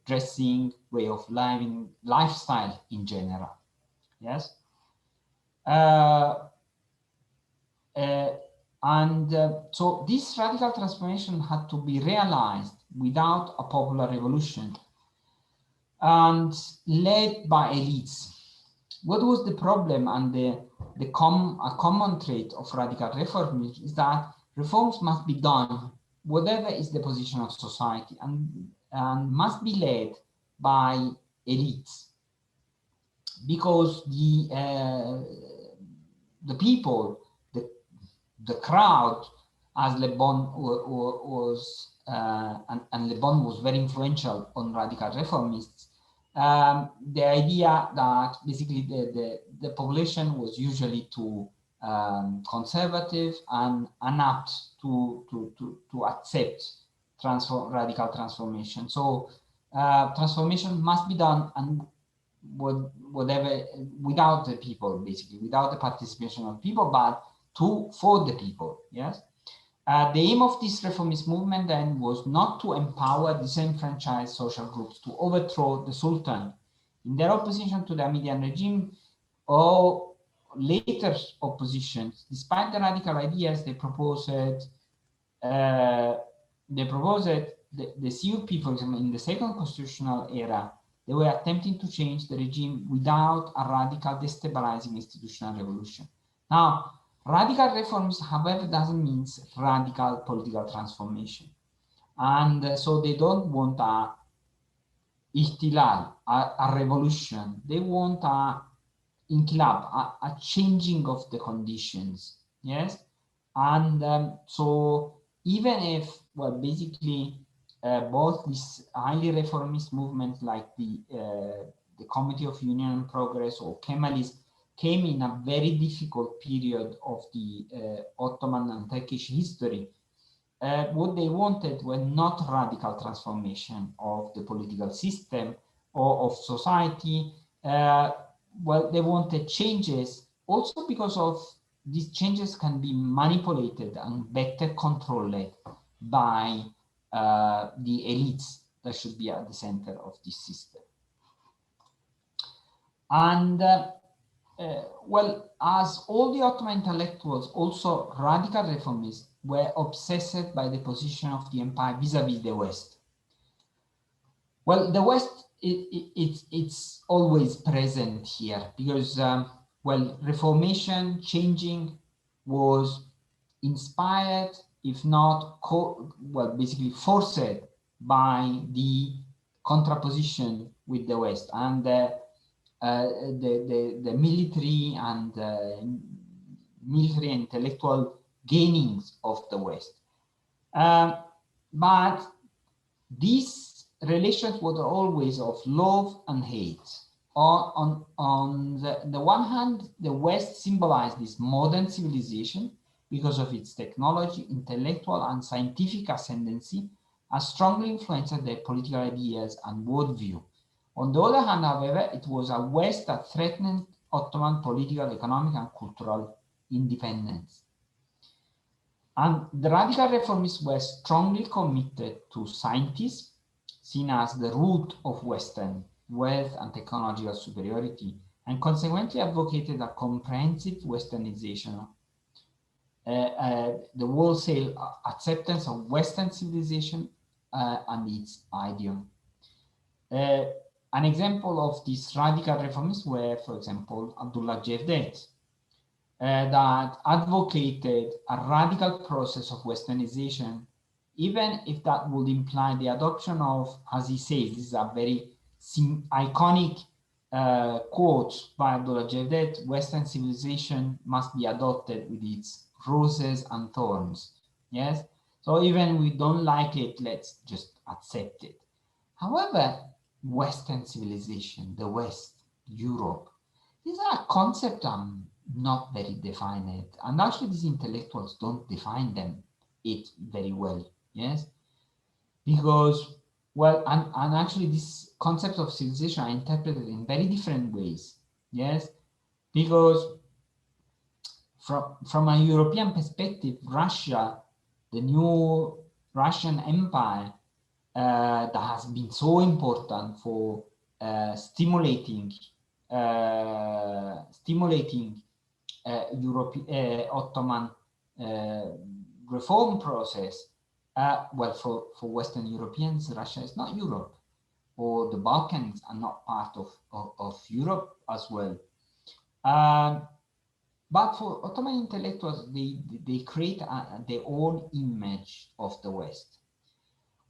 dressing, way of living, lifestyle in general. Yes. So this radical transformation had to be realized without a popular revolution and led by elites. What was the problem, and a common trait of radical reform is that reforms must be done, whatever is the position of society, and must be led by elites, because the people, the crowd, as Le Bon was, and Le Bon was very influential on radical reformists. The idea that basically the population was usually too conservative and unapt to accept radical transformation. So transformation must be done, and whatever, without the people, basically without the participation of people, but for the people. Yes. The aim of this reformist movement then was not to empower disenfranchised social groups to overthrow the Sultan in their opposition to the Amidian regime or later oppositions. Despite the radical ideas, they proposed the CUP, for example, in the second constitutional era, they were attempting to change the regime without a radical destabilizing institutional revolution. Now, radical reforms, however, doesn't mean radical political transformation. And so they don't want a ihtilal, a revolution. They want a inqilab, a changing of the conditions. Yes. And so even if, well, basically both these highly reformist movements like the the Committee of Union and Progress or Kemalists came in a very difficult period of the Ottoman and Turkish history. What they wanted were not radical transformation of the political system or of society. Well, they wanted changes also because of these changes can be manipulated and better controlled by the elites that should be at the center of this system. And well, as all the Ottoman intellectuals, also radical reformists, were obsessed by the position of the empire vis-a-vis the West. Well, the West, it's always present here because, well, reformation, changing was inspired, if not, well, basically forced by the contraposition with the West and the military and military intellectual gainings of the West. But these relations were always of love and hate. On the one hand, the West symbolized this modern civilization because of its technology, intellectual and scientific ascendancy, has strongly influenced their political ideas and worldview. On the other hand, however, it was a West that threatened Ottoman political, economic, and cultural independence. And the radical reformists were strongly committed to scientists, seen as the root of Western wealth and technological superiority, and consequently advocated a comprehensive Westernization, the wholesale acceptance of Western civilization and its idiom. An example of these radical reformists were, for example, Abdullah Cevdet, that advocated a radical process of Westernization, even if that would imply the adoption of, as he says, this is a very iconic quote by Abdullah Cevdet, Western civilization must be adopted with its roses and thorns. Yes, so even we don't like it, let's just accept it. However, Western civilization, the West, Europe, these are concepts not very defined, and actually these intellectuals don't define it very well. Yes, because, well, and actually these concepts of civilization are interpreted in very different ways. Yes, because from a European perspective, Russia, the new Russian Empire, that has been so important for stimulating Ottoman reform process. Well, for Western Europeans, Russia is not Europe, or the Balkans are not part of Europe as well. But for Ottoman intellectuals, they create their own image of the West.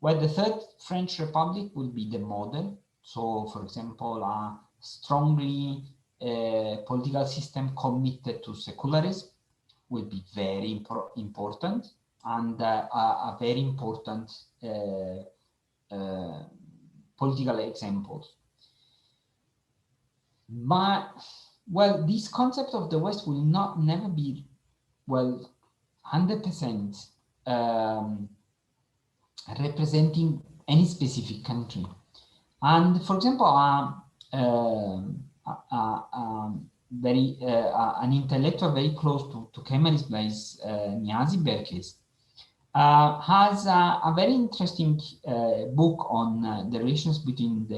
Well, the Third French Republic will be the model. So, for example, a strongly political system committed to secularism will be very important, and a very important political examples. But, well, this concept of the West will never be, well, 100% representing any specific country. And for example, an intellectual very close to Kemalism is Niazi Berkes, has a very interesting book on the relations between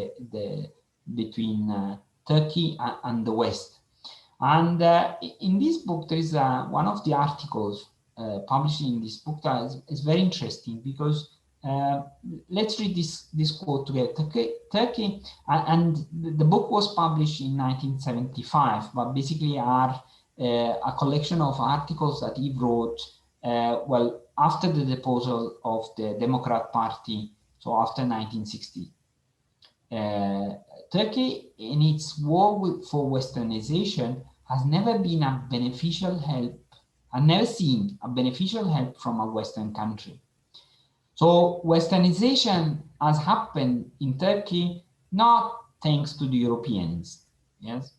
Turkey and the West. And in this book, there is one of the articles published in this book that is very interesting, because let's read this quote together. Turkey, and the book was published in 1975, but basically are a collection of articles that he wrote, well, after the deposal of the Democrat Party, so after 1960. Turkey, in its war for Westernization, has never been a beneficial help, and never seen a beneficial help from a Western country. So Westernization has happened in Turkey not thanks to the Europeans. Yes,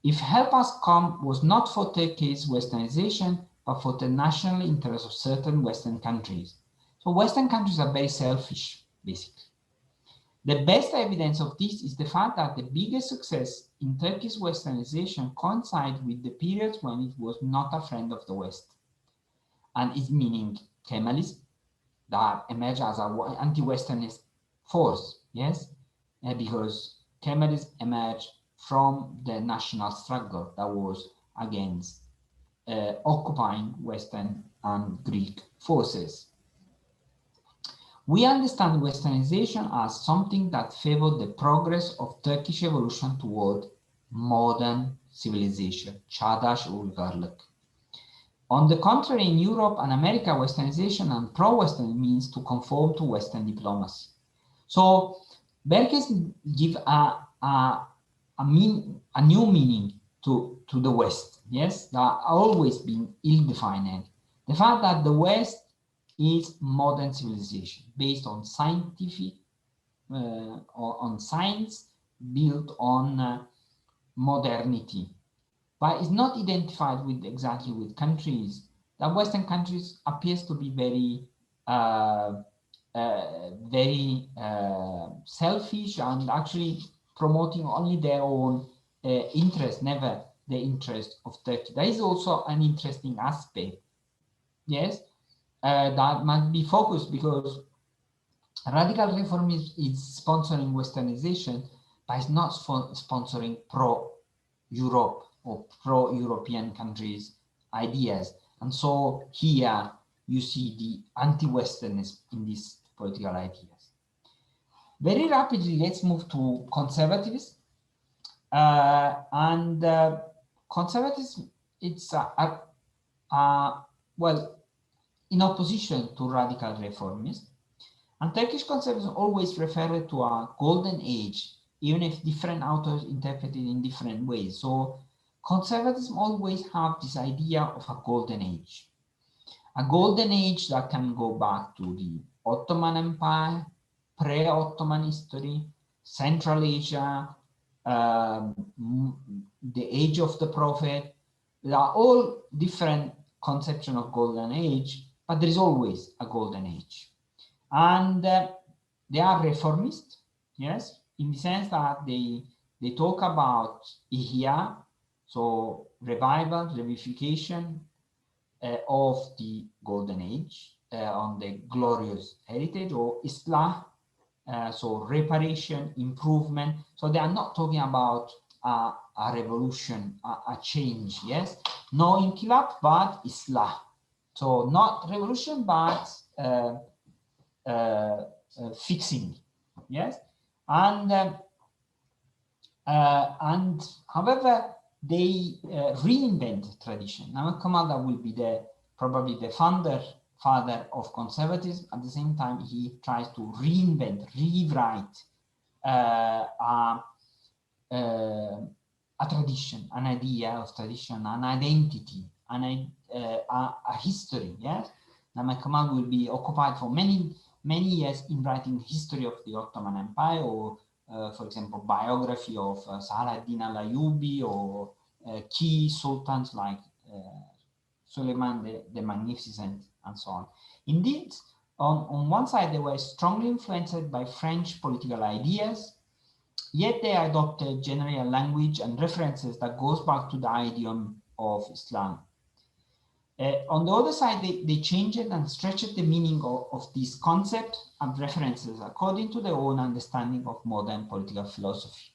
if help has come was not for Turkey's westernization, but for the national interest of certain Western countries. So Western countries are very selfish, basically. The best evidence of this is the fact that the biggest success in Turkey's westernization coincides with the periods when it was not a friend of the West. And it's meaning Kemalism that emerged as an anti-Westernist force, yes? Because Kemalism emerged from the national struggle that was against occupying Western and Greek forces. We understand westernization as something that favored the progress of Turkish evolution toward modern civilization, çağdaş uygarlık. On the contrary, in Europe and America, westernization and pro-Western means to conform to Western diplomacy. So Berkes give a new meaning to the West, yes, that always been ill-defined. The fact that the West is modern civilization based on scientific, on science, built on modernity, but is not identified with exactly with countries. The Western countries appears to be very, selfish and actually promoting only their own interest, never the interest of Turkey. That is also an interesting aspect, yes, that must be focused, because radical reformism is sponsoring westernization, but it's not sponsoring pro-Europe or pro-European countries' ideas. And so here you see the anti-Westernism in these political ideas. Very rapidly, let's move to conservatism. Conservatism, it's well, in opposition to radical reformism. And Turkish conservatism always referred to a golden age, even if different authors interpret it in different ways. So conservatism always have this idea of a golden age that can go back to the Ottoman Empire, pre-Ottoman history, Central Asia, the age of the Prophet. They are all different conception of golden age, but there is always a golden age. And they are reformist, yes, in the sense that they talk about ihya, so revival, revivification of the golden age, on the glorious heritage, or islah, so reparation, improvement. So they are not talking about a revolution, a change, yes, no inqilab, but islah. So not revolution, but fixing, yes, and however they reinvent tradition. Now Kemal will be probably the father of conservatism. At the same time, he tries to reinvent, rewrite a tradition, an idea of tradition, an identity, a history. Yes, Nama Kemal will be occupied for many years in writing history of the Ottoman Empire, or for example, biography of Salahuddin al-Ayyubi, or key sultans like Suleiman the Magnificent, and so on. Indeed, on one side, they were strongly influenced by French political ideas, yet they adopted general language and references that goes back to the idiom of Islam. On the other side, they changed and stretched the meaning of this concept and references according to their own understanding of modern political philosophy.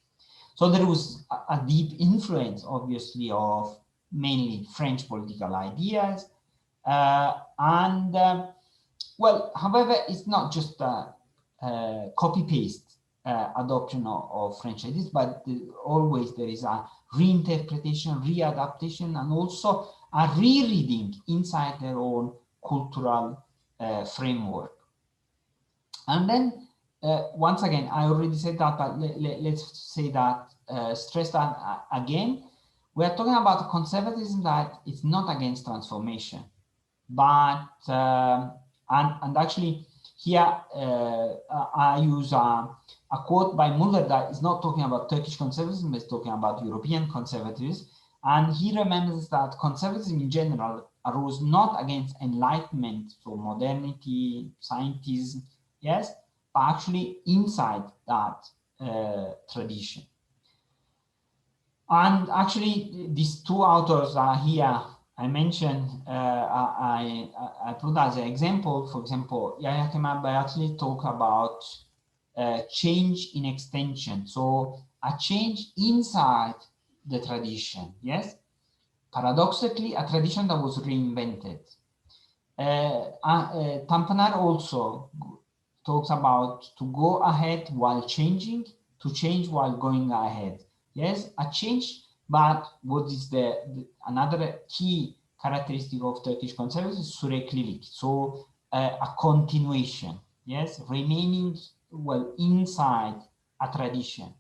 So there was a deep influence, obviously, of mainly French political ideas. Well, however, it's not just a copy-paste adoption of French ideas, but always there is a reinterpretation, readaptation, and also a rereading inside their own cultural framework. And then, once again, I already said that, but let's say that, stress that again. We are talking about conservatism that is not against transformation, but, and actually here I use a quote by Muller that is not talking about Turkish conservatism, but is talking about European conservatives. And he remembers that conservatism in general arose not against enlightenment, so modernity, scientism, yes, but actually inside that tradition. And actually, these two authors are here. I mentioned, I put as an example, for example, Yahya Kemal Beyatli talk about change in extension. So a change inside the tradition, yes? Paradoxically, a tradition that was reinvented. Tanpınar also talks about to go ahead while changing, to change while going ahead. Yes, a change, but what is another key characteristic of Turkish conservatism is süreklilik. So a continuation, yes, remaining well inside a tradition.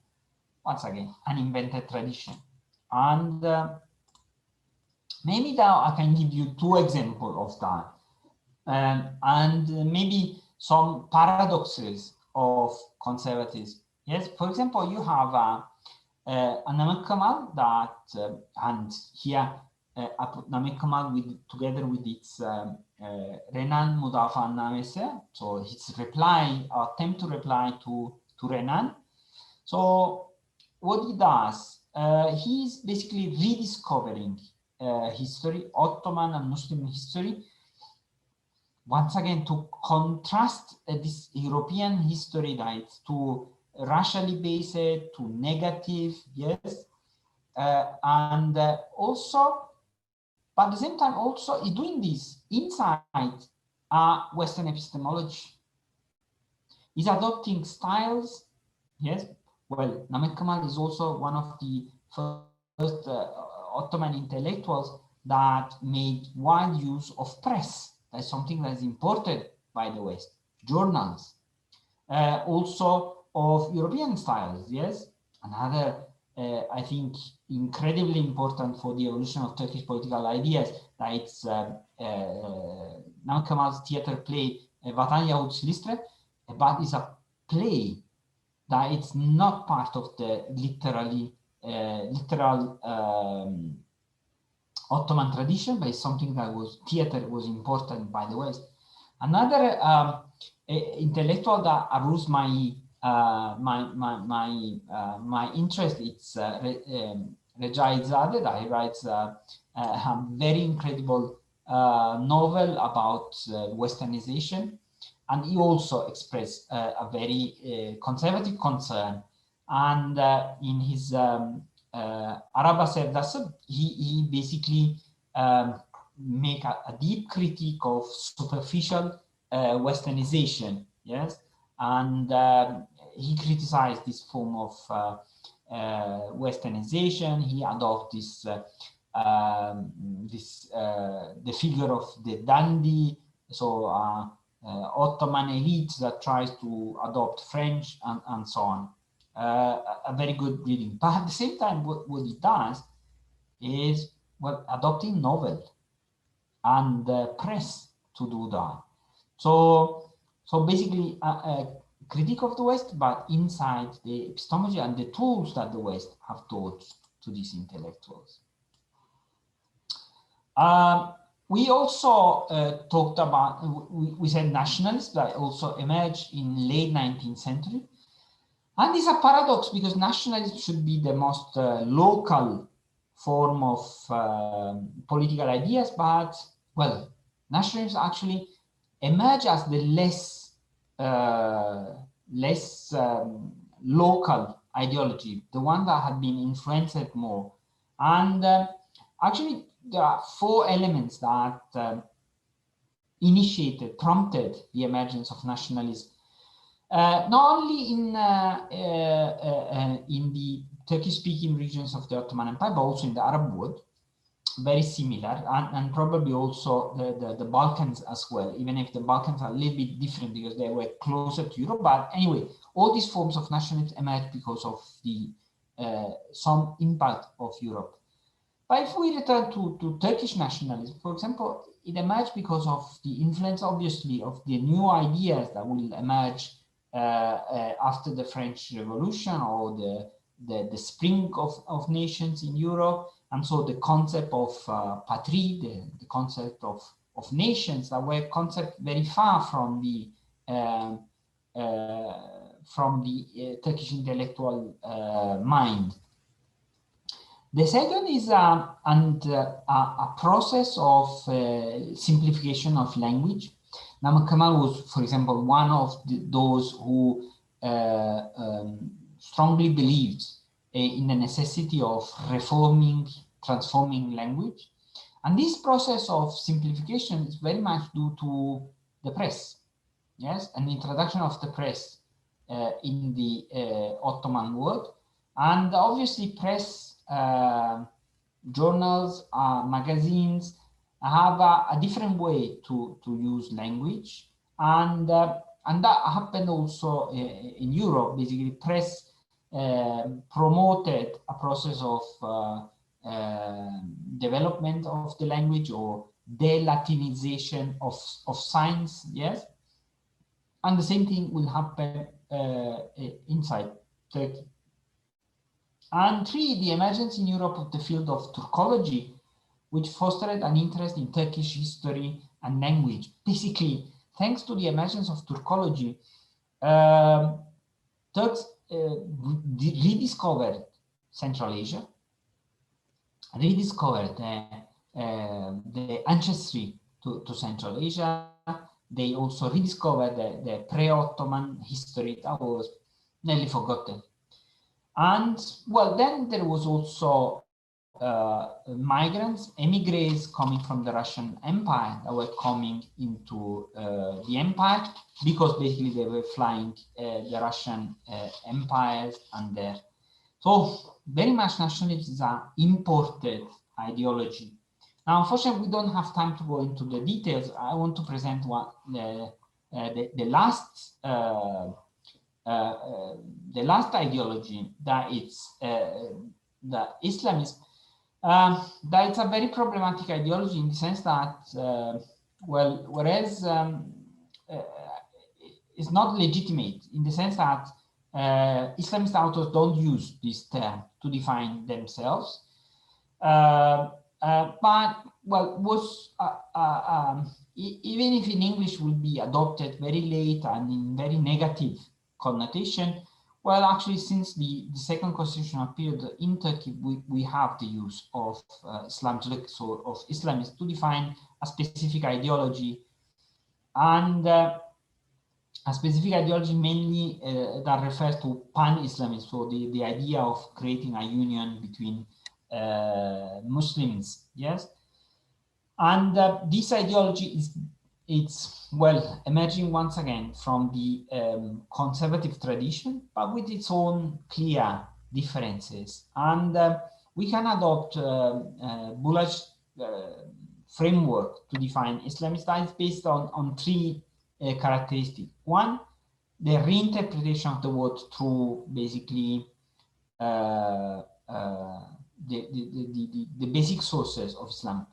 Once again, an invented tradition. And maybe now I can give you two examples of that. And maybe some paradoxes of conservatism. Yes, for example, you have Namık Kemal that, and here I put Namık Kemal together with its Renan Mudafaannamesi, so his reply, attempt to reply to Renan. So what he does, he's basically rediscovering history, Ottoman and Muslim history, once again to contrast this European history that it's too racially based, too negative, yes, and also, but at the same time also is doing this inside Western epistemology. Is adopting styles, yes. Well, Namık Kemal is also one of the first Ottoman intellectuals that made wide use of press. That's something that is imported by the West. Journals, also of European styles, yes. Another, I think, incredibly important for the evolution of Turkish political ideas, that it's Namık Kemal's theater play, Vatan Yahut Silistre, but it's a play that it's not part of the literal Ottoman tradition, but it's something that theater was important by the West. Another intellectual that arose my interest, it's Recai Zade, that he writes a very incredible novel about Westernization, and he also expressed a very conservative concern. And in his Araba Sevdası, he basically make a deep critique of superficial Westernization, yes, and he criticized this form of Westernization. He adopts the figure of the dandy, so Ottoman elite that tries to adopt French and so on. A very good reading, but at the same time, what he does is adopting novel and press to do that. So basically a critique of the West, but inside the epistemology and the tools that the West have taught to these intellectuals. We also talked about, we said nationalists that also emerged in late 19th century. And it's a paradox because nationalism should be the most local form of political ideas, but, well, nationalism actually emerged as the less local ideology, the one that had been influenced more. And actually, there are four elements that prompted the emergence of nationalism. Not only in the Turkish-speaking regions of the Ottoman Empire, but also in the Arab world, very similar, and probably also the Balkans as well, even if the Balkans are a little bit different because they were closer to Europe. But anyway, all these forms of nationalism emerged because of the some impact of Europe. But if we return to Turkish nationalism, for example, it emerged because of the influence, obviously, of the new ideas that will emerge after the French Revolution or the spring of nations in Europe. And so the concept of patrie, the concept of nations, that were concept very far from the Turkish intellectual mind. The second is a process of simplification of language. Now, Kemal was, for example, one of those who strongly believed in the necessity of reforming, transforming language. And this process of simplification is very much due to the press, yes, and the introduction of the press in the Ottoman world. And obviously press, journals, magazines have a different way to use language. And that happened also in Europe. Basically, press promoted a process of development of the language, or de-Latinization of science, yes? And the same thing will happen inside Turkey. And three, the emergence in Europe of the field of Turkology, which fostered an interest in Turkish history and language. Basically, thanks to the emergence of Turkology, Turks rediscovered Central Asia, rediscovered the ancestry to Central Asia. They also rediscovered the pre-Ottoman history that was nearly forgotten. And well, then there was also migrants, emigres coming from the Russian Empire that were coming into the empire, because basically they were flying the Russian empires and their. So very much nationalism is an imported ideology. Now, unfortunately, we don't have time to go into the details. I want to present the last ideology, that it's the Islamism. That it's a very problematic ideology in the sense that, well, whereas it's not legitimate in the sense that Islamist authors don't use this term to define themselves. But, well, was even if in English will be adopted very late and in very negative connotation, well, actually, since the second constitutional period in Turkey, we have the use of Islamist, so of Islamists, to define a specific ideology, and a specific ideology mainly that refers to pan-Islamism, so the idea of creating a union between Muslims, yes. And this ideology it's well emerging once again from the conservative tradition, but with its own clear differences. And we can adopt Bullard's framework to define Islamist studies based on three characteristics. One, the reinterpretation of the word through basically the basic sources of Islam,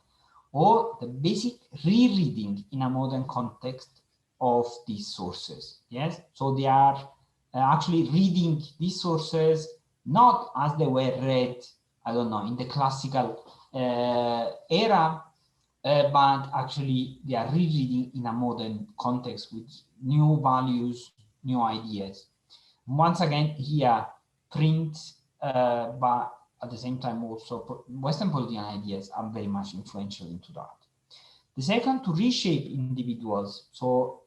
or the basic rereading in a modern context of these sources. Yes, so they are actually reading these sources not as they were read, I don't know, in the classical era, but actually they are rereading in a modern context with new values, new ideas. Once again, here, print, but at the same time also Western political ideas are very much influential into that. The second, to reshape individuals, so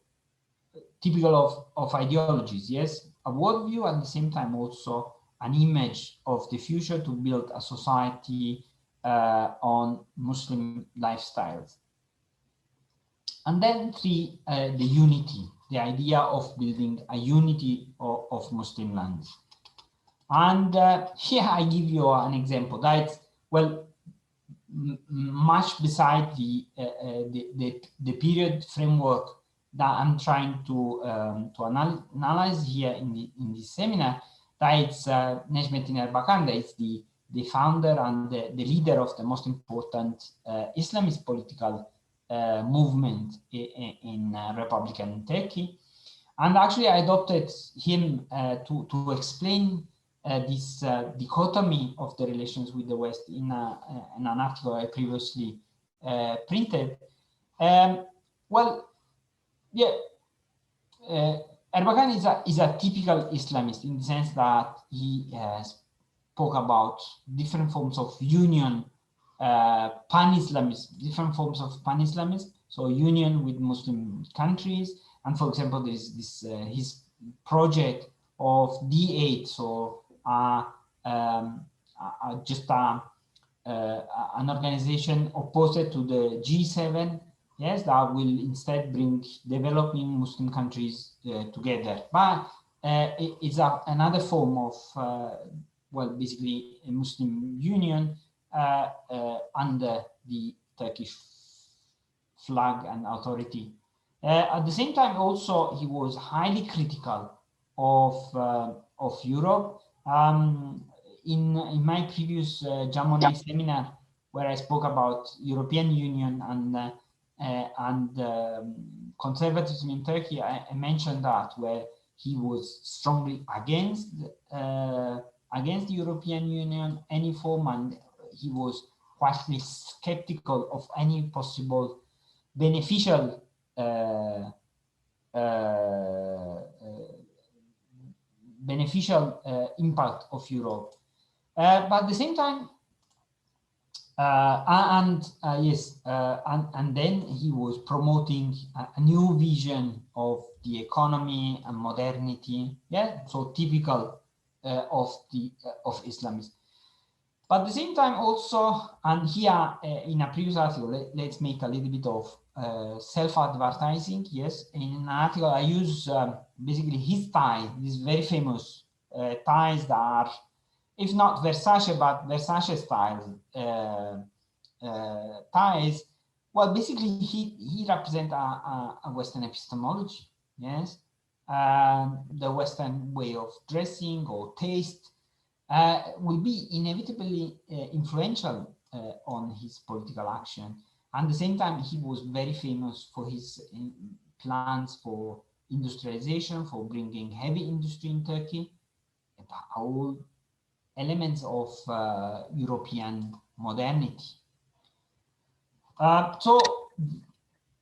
typical of ideologies, yes, a worldview, at the same time also an image of the future to build a society on Muslim lifestyles. And then three, the unity, the idea of building a unity of Muslim lands. And here I give you an example that's, well, much beside the period framework that I'm trying to analyze here in this seminar. That it's Necmettin Erbakan, that is the founder and the leader of the most important Islamist political movement in Republican Turkey. And actually, I adopted him to explain this dichotomy of the relations with the West in an article I previously printed. Well, yeah, Erbakan is a typical Islamist in the sense that he spoke about different forms of union, pan-Islamist, different forms of pan-Islamist, so union with Muslim countries. And for example, there's this his project of D8, so just an organization opposed to the G7, yes, that will instead bring developing Muslim countries together. But it's another form of, well, basically a Muslim union under the Turkish flag and authority. At the same time, also, he was highly critical of Europe. In my previous Monnet seminar, where I spoke about European Union and conservatism in Turkey, I mentioned that, where he was strongly against the European Union, any form, and he was quite skeptical of any possible beneficial impact of Europe. But at the same time, and then he was promoting a new vision of the economy and modernity. Yeah, so typical of Islamism. But at the same time, also, and here in a previous article, let's make a little bit of self-advertising. Yes, in an article I use basically his tie, these very famous ties that are, if not Versace, but Versace style ties. Well, basically he represents a Western epistemology, yes, the Western way of dressing or taste will be inevitably influential on his political action. And at the same time, he was very famous for his plans for industrialization, for bringing heavy industry in Turkey, all elements of European modernity. So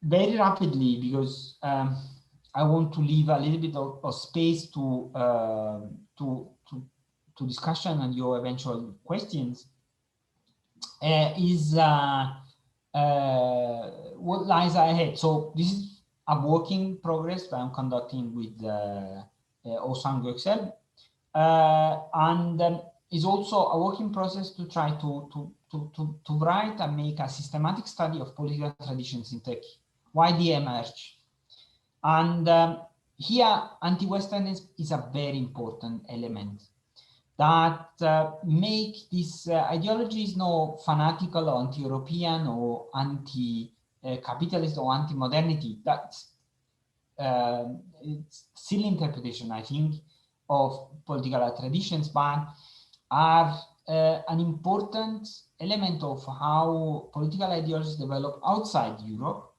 very rapidly, because I want to leave a little bit of space to discussion and your eventual questions, is what lies ahead. So this is a working progress that I'm conducting with Oğuzhan Göksel, and is also a working process to try to write and make a systematic study of political traditions in Turkey, why they emerge. And here, anti-Westernism is a very important element that make these ideologies no fanatical or anti-European or anti-capitalist or anti-modernity. That's it's silly interpretation, I think, of political traditions, but are an important element of how political ideologies develop outside Europe,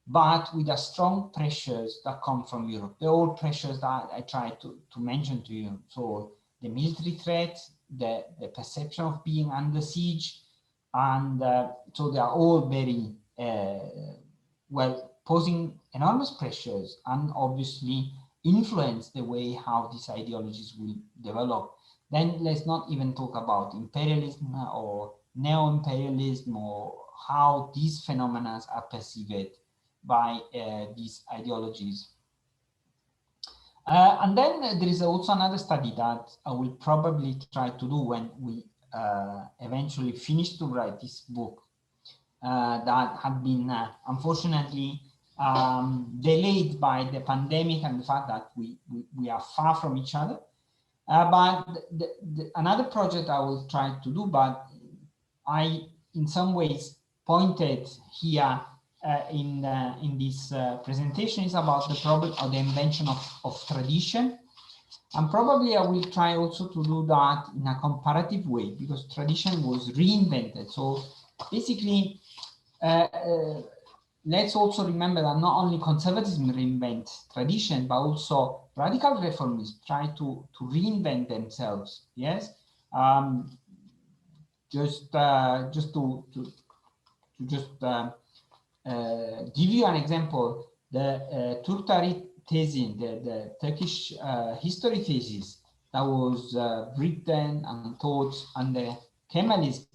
but with a strong pressures that come from Europe. The old pressures that I tried to mention to you. So the military threat, the perception of being under siege, and so they are all very well, posing enormous pressures and obviously influence the way how these ideologies will develop. Then let's not even talk about imperialism or neo-imperialism or how these phenomena are perceived by these ideologies. And then there is also another study that I will probably try to do when we eventually finish to write this book that had been unfortunately delayed by the pandemic and the fact that we are far from each other. But another project I will try to do, but I in some ways pointed here in this presentation, is about the problem of the invention of tradition. And probably I will try also to do that in a comparative way, because tradition was reinvented. So basically, let's also remember that not only conservatism reinvents tradition, but also radical reformists try to reinvent themselves. Yes, just to just give you an example, the Turkari thesis, the Turkish history thesis that was written and taught under Kemalism,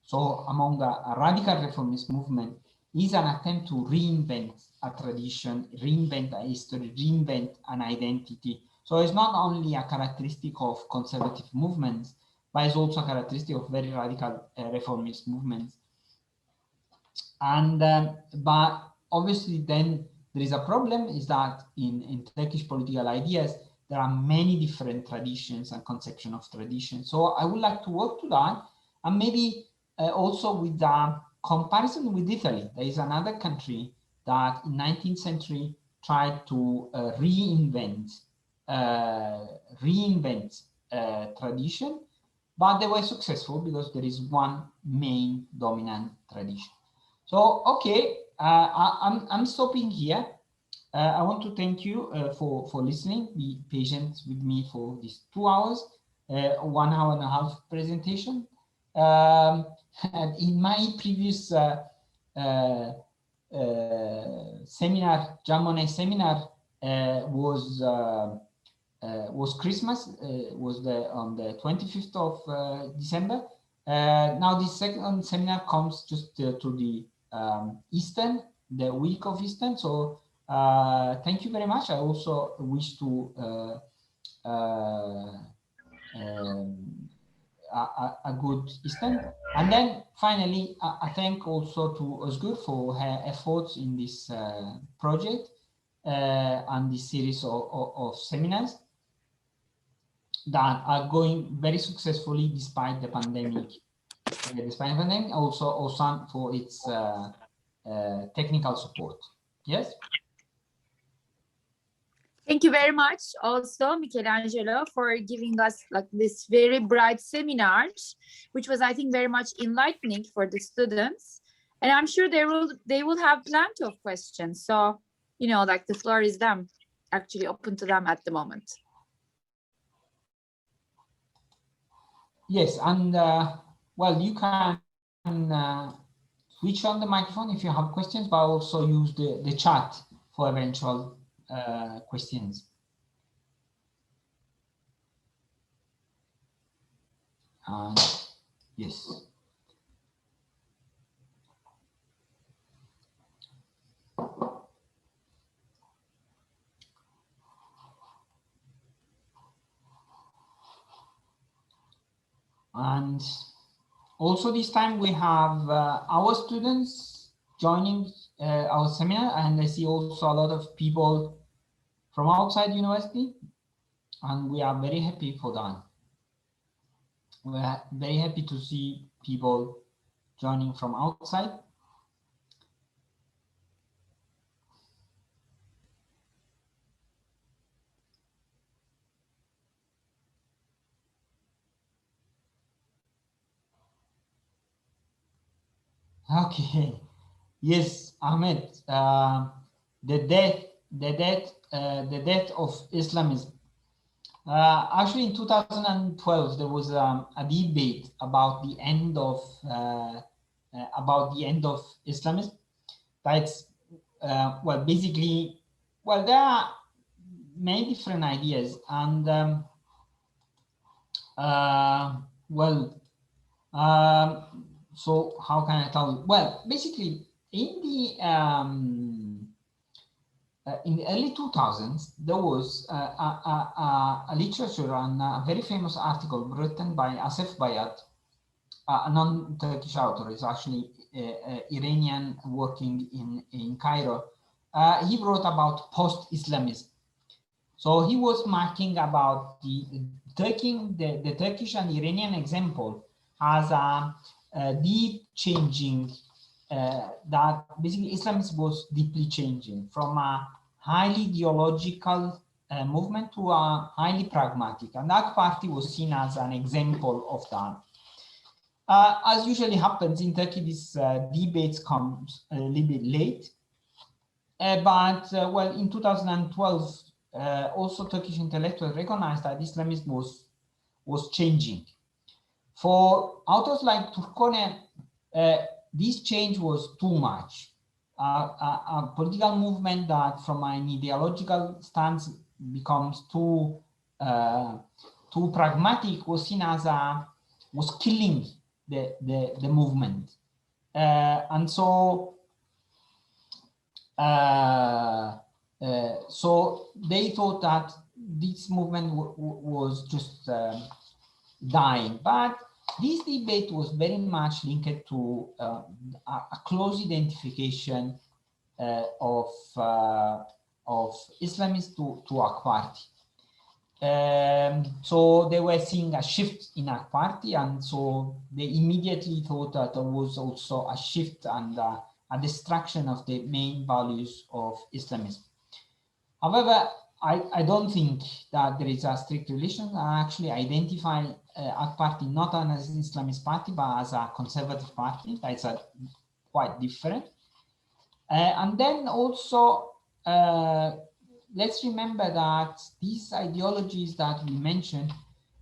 so among a radical reformist movement, is an attempt to reinvent a tradition, reinvent a history, reinvent an identity. So it's not only a characteristic of conservative movements, but it's also a characteristic of very radical reformist movements. And but obviously then there is a problem, is that in Turkish political ideas there are many different traditions and conception of tradition. So I would like to work to that, and maybe also with a comparison with Italy. There is another country that in 19th century tried to reinvent tradition, but they were successful because there is one main dominant tradition. So, okay, I'm stopping here. I want to thank you for listening. Be patient with me for these 2 hours, 1 hour and a half presentation. And in my previous seminar, Jean Monnet seminar, was Christmas, was on the 25th of December. Now this second seminar comes just to the Eastern, the week of Eastern. So thank you very much. I also wish to a good Eastern. And then finally, I thank also to Özgür for her efforts in this project and this series of seminars that are going very successfully despite the pandemic. Also OSAN for its technical support. Yes. Thank you very much also, Michelangelo, for giving us like this very bright seminar, which was, I think, very much enlightening for the students. And I'm sure they will have plenty of questions. So, you know, like the floor is them, actually open to them at the moment. Yes, and well, you can switch on the microphone if you have questions, but also use the chat for eventual questions. Yes. And also this time we have our students joining our seminar, and I see also a lot of people from outside university, and we are very happy for that. We are very happy to see people joining from outside. Okay, yes, Ahmed, the death of Islamism. Actually, in 2012, there was a debate about the end of Islamism. That's well, basically, well, there are many different ideas, and well. So how can I tell you? Well, basically, in the early 2000s, there was a literature and a very famous article written by Asef Bayat, a non-Turkish author. Is actually Iranian working in Cairo. He wrote about post-Islamism. So he was marking about taking the Turkish and Iranian example as a deep changing, that basically Islamism was deeply changing from a highly ideological movement to a highly pragmatic, and that party was seen as an example of that. As usually happens in Turkey, these debates come a little bit late, Well, in 2012, also Turkish intellectuals recognized that Islamism was changing. For authors like Turkone, this change was too much. A political movement that from an ideological stance becomes too pragmatic was seen as was killing the movement. And so so they thought that this movement was just dying. But this debate was very much linked to a close identification of Islamists to AK Party. So they were seeing a shift in AK Party, and so they immediately thought that there was also a shift and a destruction of the main values of Islamism. However, I don't think that there is a strict relation. I actually identify AK Party not as an Islamist party, but as a conservative party. That's quite different. And then also, let's remember that these ideologies that we mentioned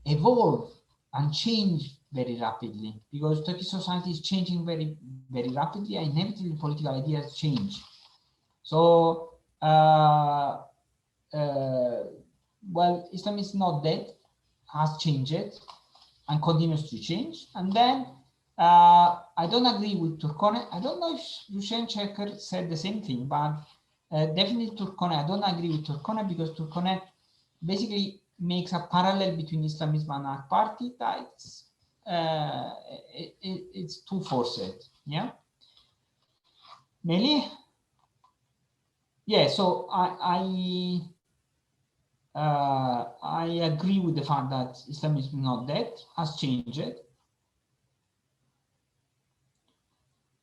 evolve and change very rapidly, because Turkish society is changing very, very rapidly, and inevitably political ideas change. So, well, Islam is not dead, has changed and continues to change. And then I don't agree with Turkone. I don't know if Rushen Checker said the same thing, but definitely Turkone. I don't agree with Turkone, because Turkone basically makes a parallel between Islamism and AK Party that it's too forced. Yeah. Meli? Yeah, so I agree with the fact that Islam is not dead, has changed.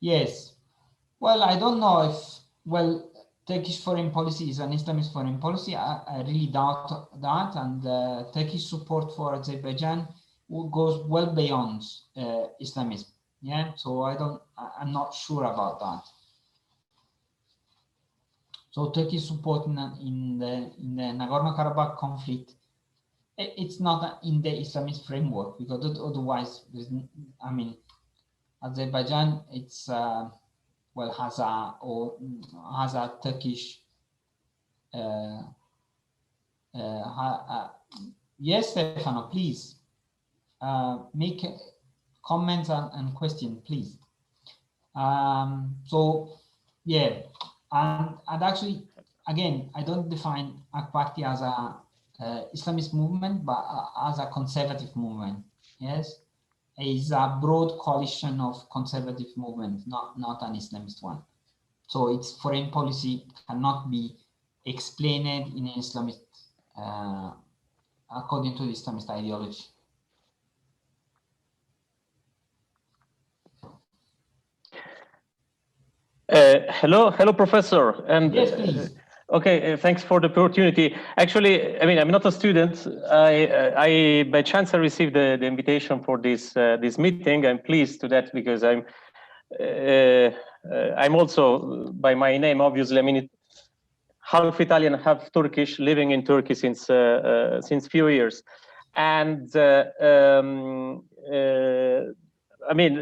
Yes. Well, I don't know if, well, Turkish foreign policy is an Islamist foreign policy. I really doubt that. And Turkish support for Azerbaijan goes well beyond Islamism. Yeah, so I'm not sure about that. So Turkey's support in the Nagorno-Karabakh conflict, it's not in the Islamist framework, because otherwise, I mean, Azerbaijan, it's well, has a Turkish. Yes, Stefano, please make comments and question, please. So yeah. And actually, again, I don't define AK Party as a Islamist movement, but as a conservative movement. Yes, it's a broad coalition of conservative movements, not an Islamist one. So its foreign policy cannot be explained in an Islamist, according to the Islamist ideology. Hello, Professor. And yes, please. Okay, thanks for the opportunity. Actually, I mean, I'm not a student. I by chance I received the invitation for this this meeting. I'm pleased to that, because I'm also, by my name, obviously, I mean, half Italian, half Turkish, living in Turkey since few years, and I mean,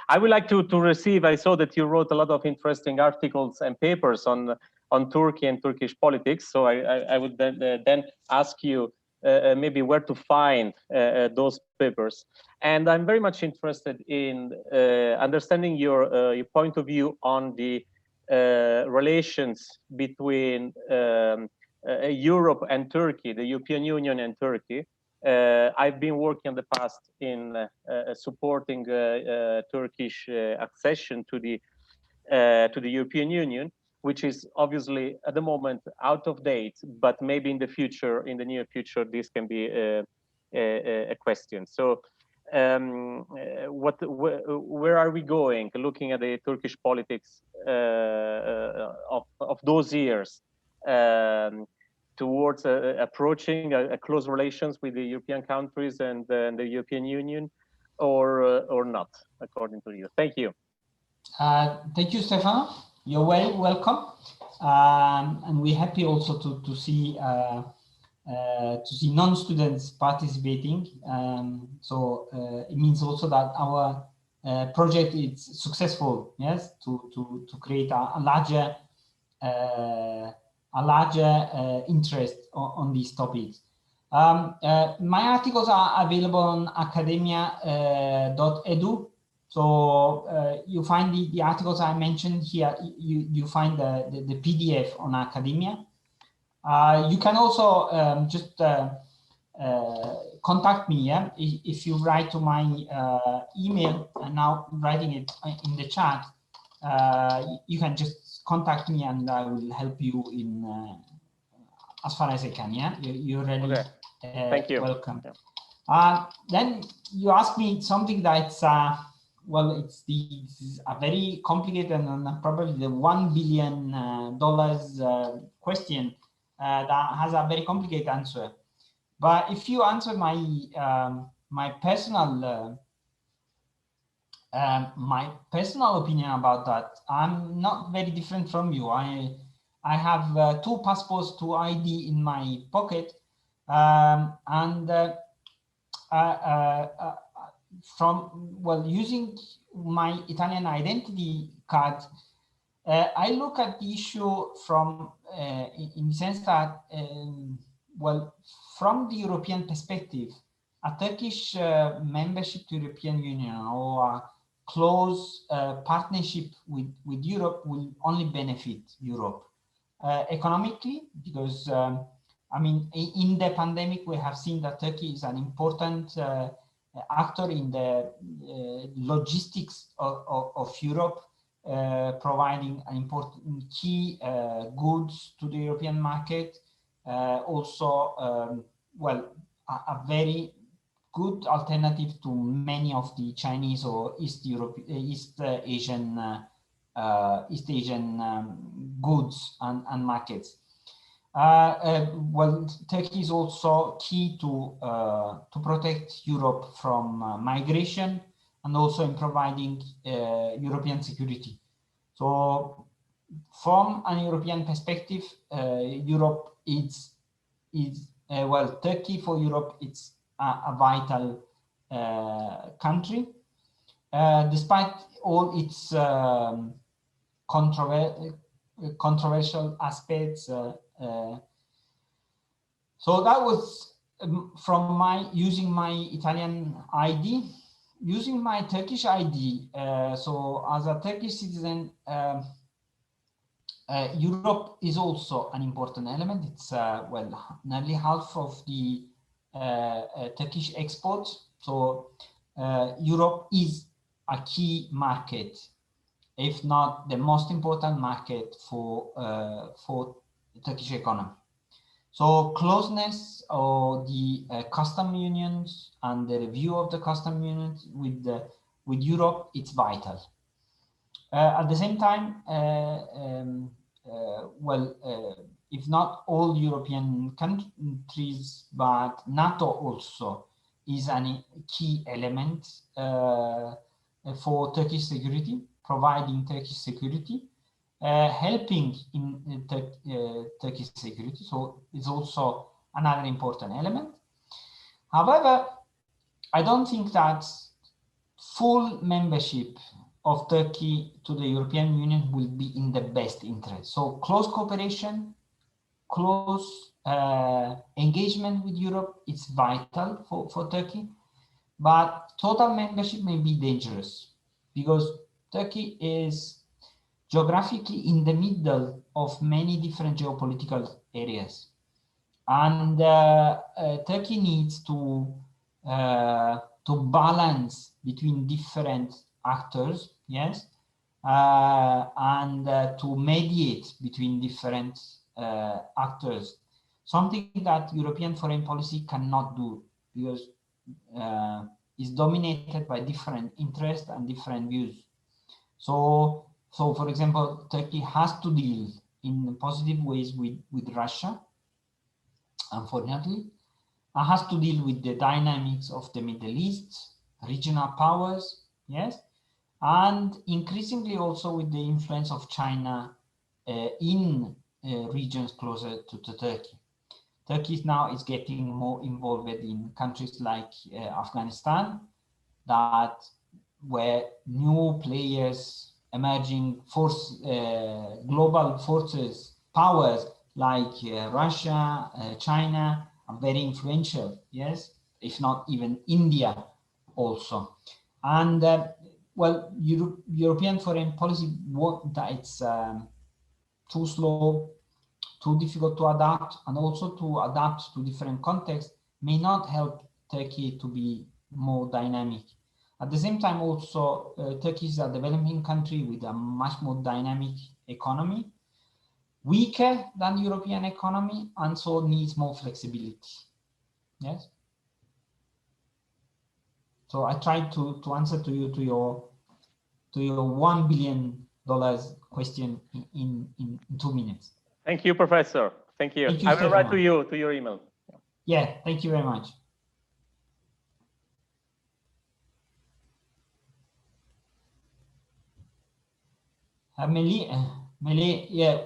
I would like to receive. I saw that you wrote a lot of interesting articles and papers on Turkey and Turkish politics. So I would then ask you maybe where to find those papers. And I'm very much interested in understanding your point of view on the relations between Europe and Turkey, the European Union and Turkey. I've been working in the past in supporting Turkish accession to the European Union, which is obviously at the moment out of date, but maybe in the future, in the near future, this can be a question. So, where are we going? Looking at the Turkish politics of those years. Towards approaching a close relations with the European countries and the European Union, or not, according to you? Thank you. Thank you, Stefano. You're very welcome. and we're happy also to see non-students participating. So it means also that our project is successful. Yes, to create a larger interest on these topics. My articles are available on academia.edu. So you find the articles I mentioned here. You find the PDF on Academia. You can also just contact me. Yeah, if you write to my email, and now I'm writing it in the chat. You can just contact me, and I will help you in as far as I can. Yeah, you're really okay. Thank you. Welcome. Yeah. Then you ask me something that's well, it's a very complicated and probably the $1 billion question that has a very complicated answer. But if you answer my my personal opinion about that, I'm not very different from you. I have 2 passports, 2 ID in my pocket, and using my Italian identity card, I look at the issue from in the sense that from the European perspective, a Turkish membership to European Union or a close partnership with Europe will only benefit Europe economically, because I mean, in the pandemic, we have seen that Turkey is an important actor in the logistics of Europe, providing an important key goods to the European market. Also, a very good alternative to many of the Chinese or East Asian goods and markets. Turkey is also key to protect Europe from migration, and also in providing European security. So, from an European perspective, Europe Turkey for Europe, it's a vital country, despite all its controversial aspects. So that was from using my Italian ID. Using my Turkish ID, so as a Turkish citizen, Europe is also an important element. It's nearly half of the Turkish exports. So Europe is a key market, if not the most important market for the Turkish economy. So closeness or the custom unions and the review of the custom unions with Europe, it's vital. At the same time, if not all European countries, but NATO also is a key element for Turkish security, providing Turkish security, helping in Turkish security. So it's also another important element. However, I don't think that full membership of Turkey to the European Union will be in the best interest. So close cooperation, close engagement with Europe is vital for Turkey, but total membership may be dangerous, because Turkey is geographically in the middle of many different geopolitical areas, and Turkey needs to balance between different actors, yes, and to mediate between different actors, something that European foreign policy cannot do, because is dominated by different interests and different views. So for example, Turkey has to deal in positive ways with Russia, unfortunately. It has to deal with the dynamics of the Middle East, regional powers, yes, and increasingly also with the influence of China in regions closer to Turkey. Turkey now is getting more involved in countries like Afghanistan, that where new players, emerging global forces, powers like Russia, China are very influential, yes, if not even India also. And well, European foreign policy, that it's too slow, too difficult to adapt, and also to adapt to different contexts may not help Turkey to be more dynamic. At the same time, also, Turkey is a developing country with a much more dynamic economy, weaker than European economy, and so needs more flexibility. Yes. So I tried to answer to your $1 billion question in 2 minutes. Thank you, Professor. Thank you. Thank you, I will write Stefano. to your email. Yeah, thank you very much. Meli, yeah,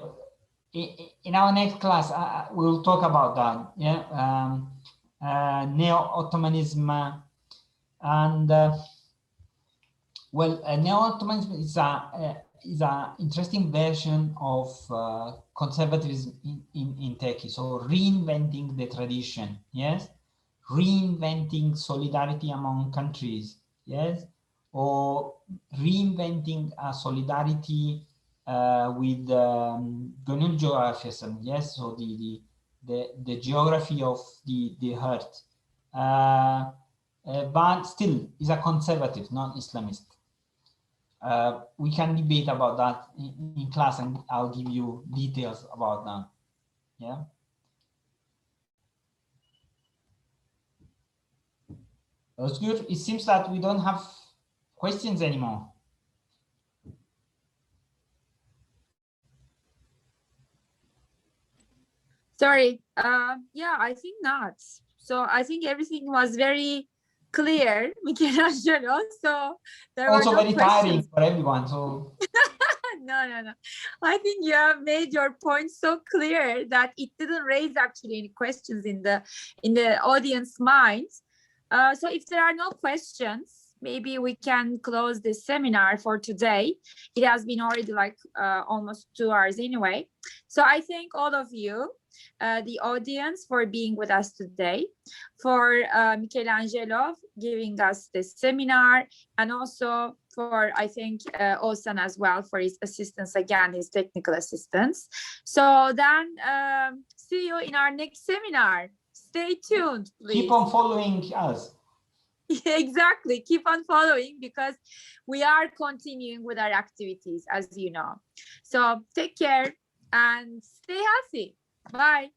in our next class, we'll talk about that. Yeah, neo-Ottomanism, and well, neo-Ottomanism is an interesting version of conservatism in Turkey. So reinventing the tradition, yes, reinventing solidarity among countries, yes, or reinventing a solidarity with Gönül geographism, yes, so the geography of the hurt, but still is a conservative, not Islamist. We can debate about that in class, and I'll give you details about that. Yeah. That's good. It seems that we don't have questions anymore. Sorry. Yeah, I think not. So I think everything was very clear, Michelangelo. So there also were no very questions. tiring for everyone. So no. I think you have made your point so clear that it didn't raise actually any questions in the audience minds. So if there are no questions, maybe we can close this seminar for today. It has been already like almost 2 hours anyway. So I thank all of you, the audience, for being with us today, for Michelangelo giving us this seminar, and also for, I think, Oğuzhan as well for his assistance, again, his technical assistance. So then see you in our next seminar. Stay tuned, please. keep on following us. Exactly. Keep on following, because we are continuing with our activities, as you know. So take care and stay healthy. Bye.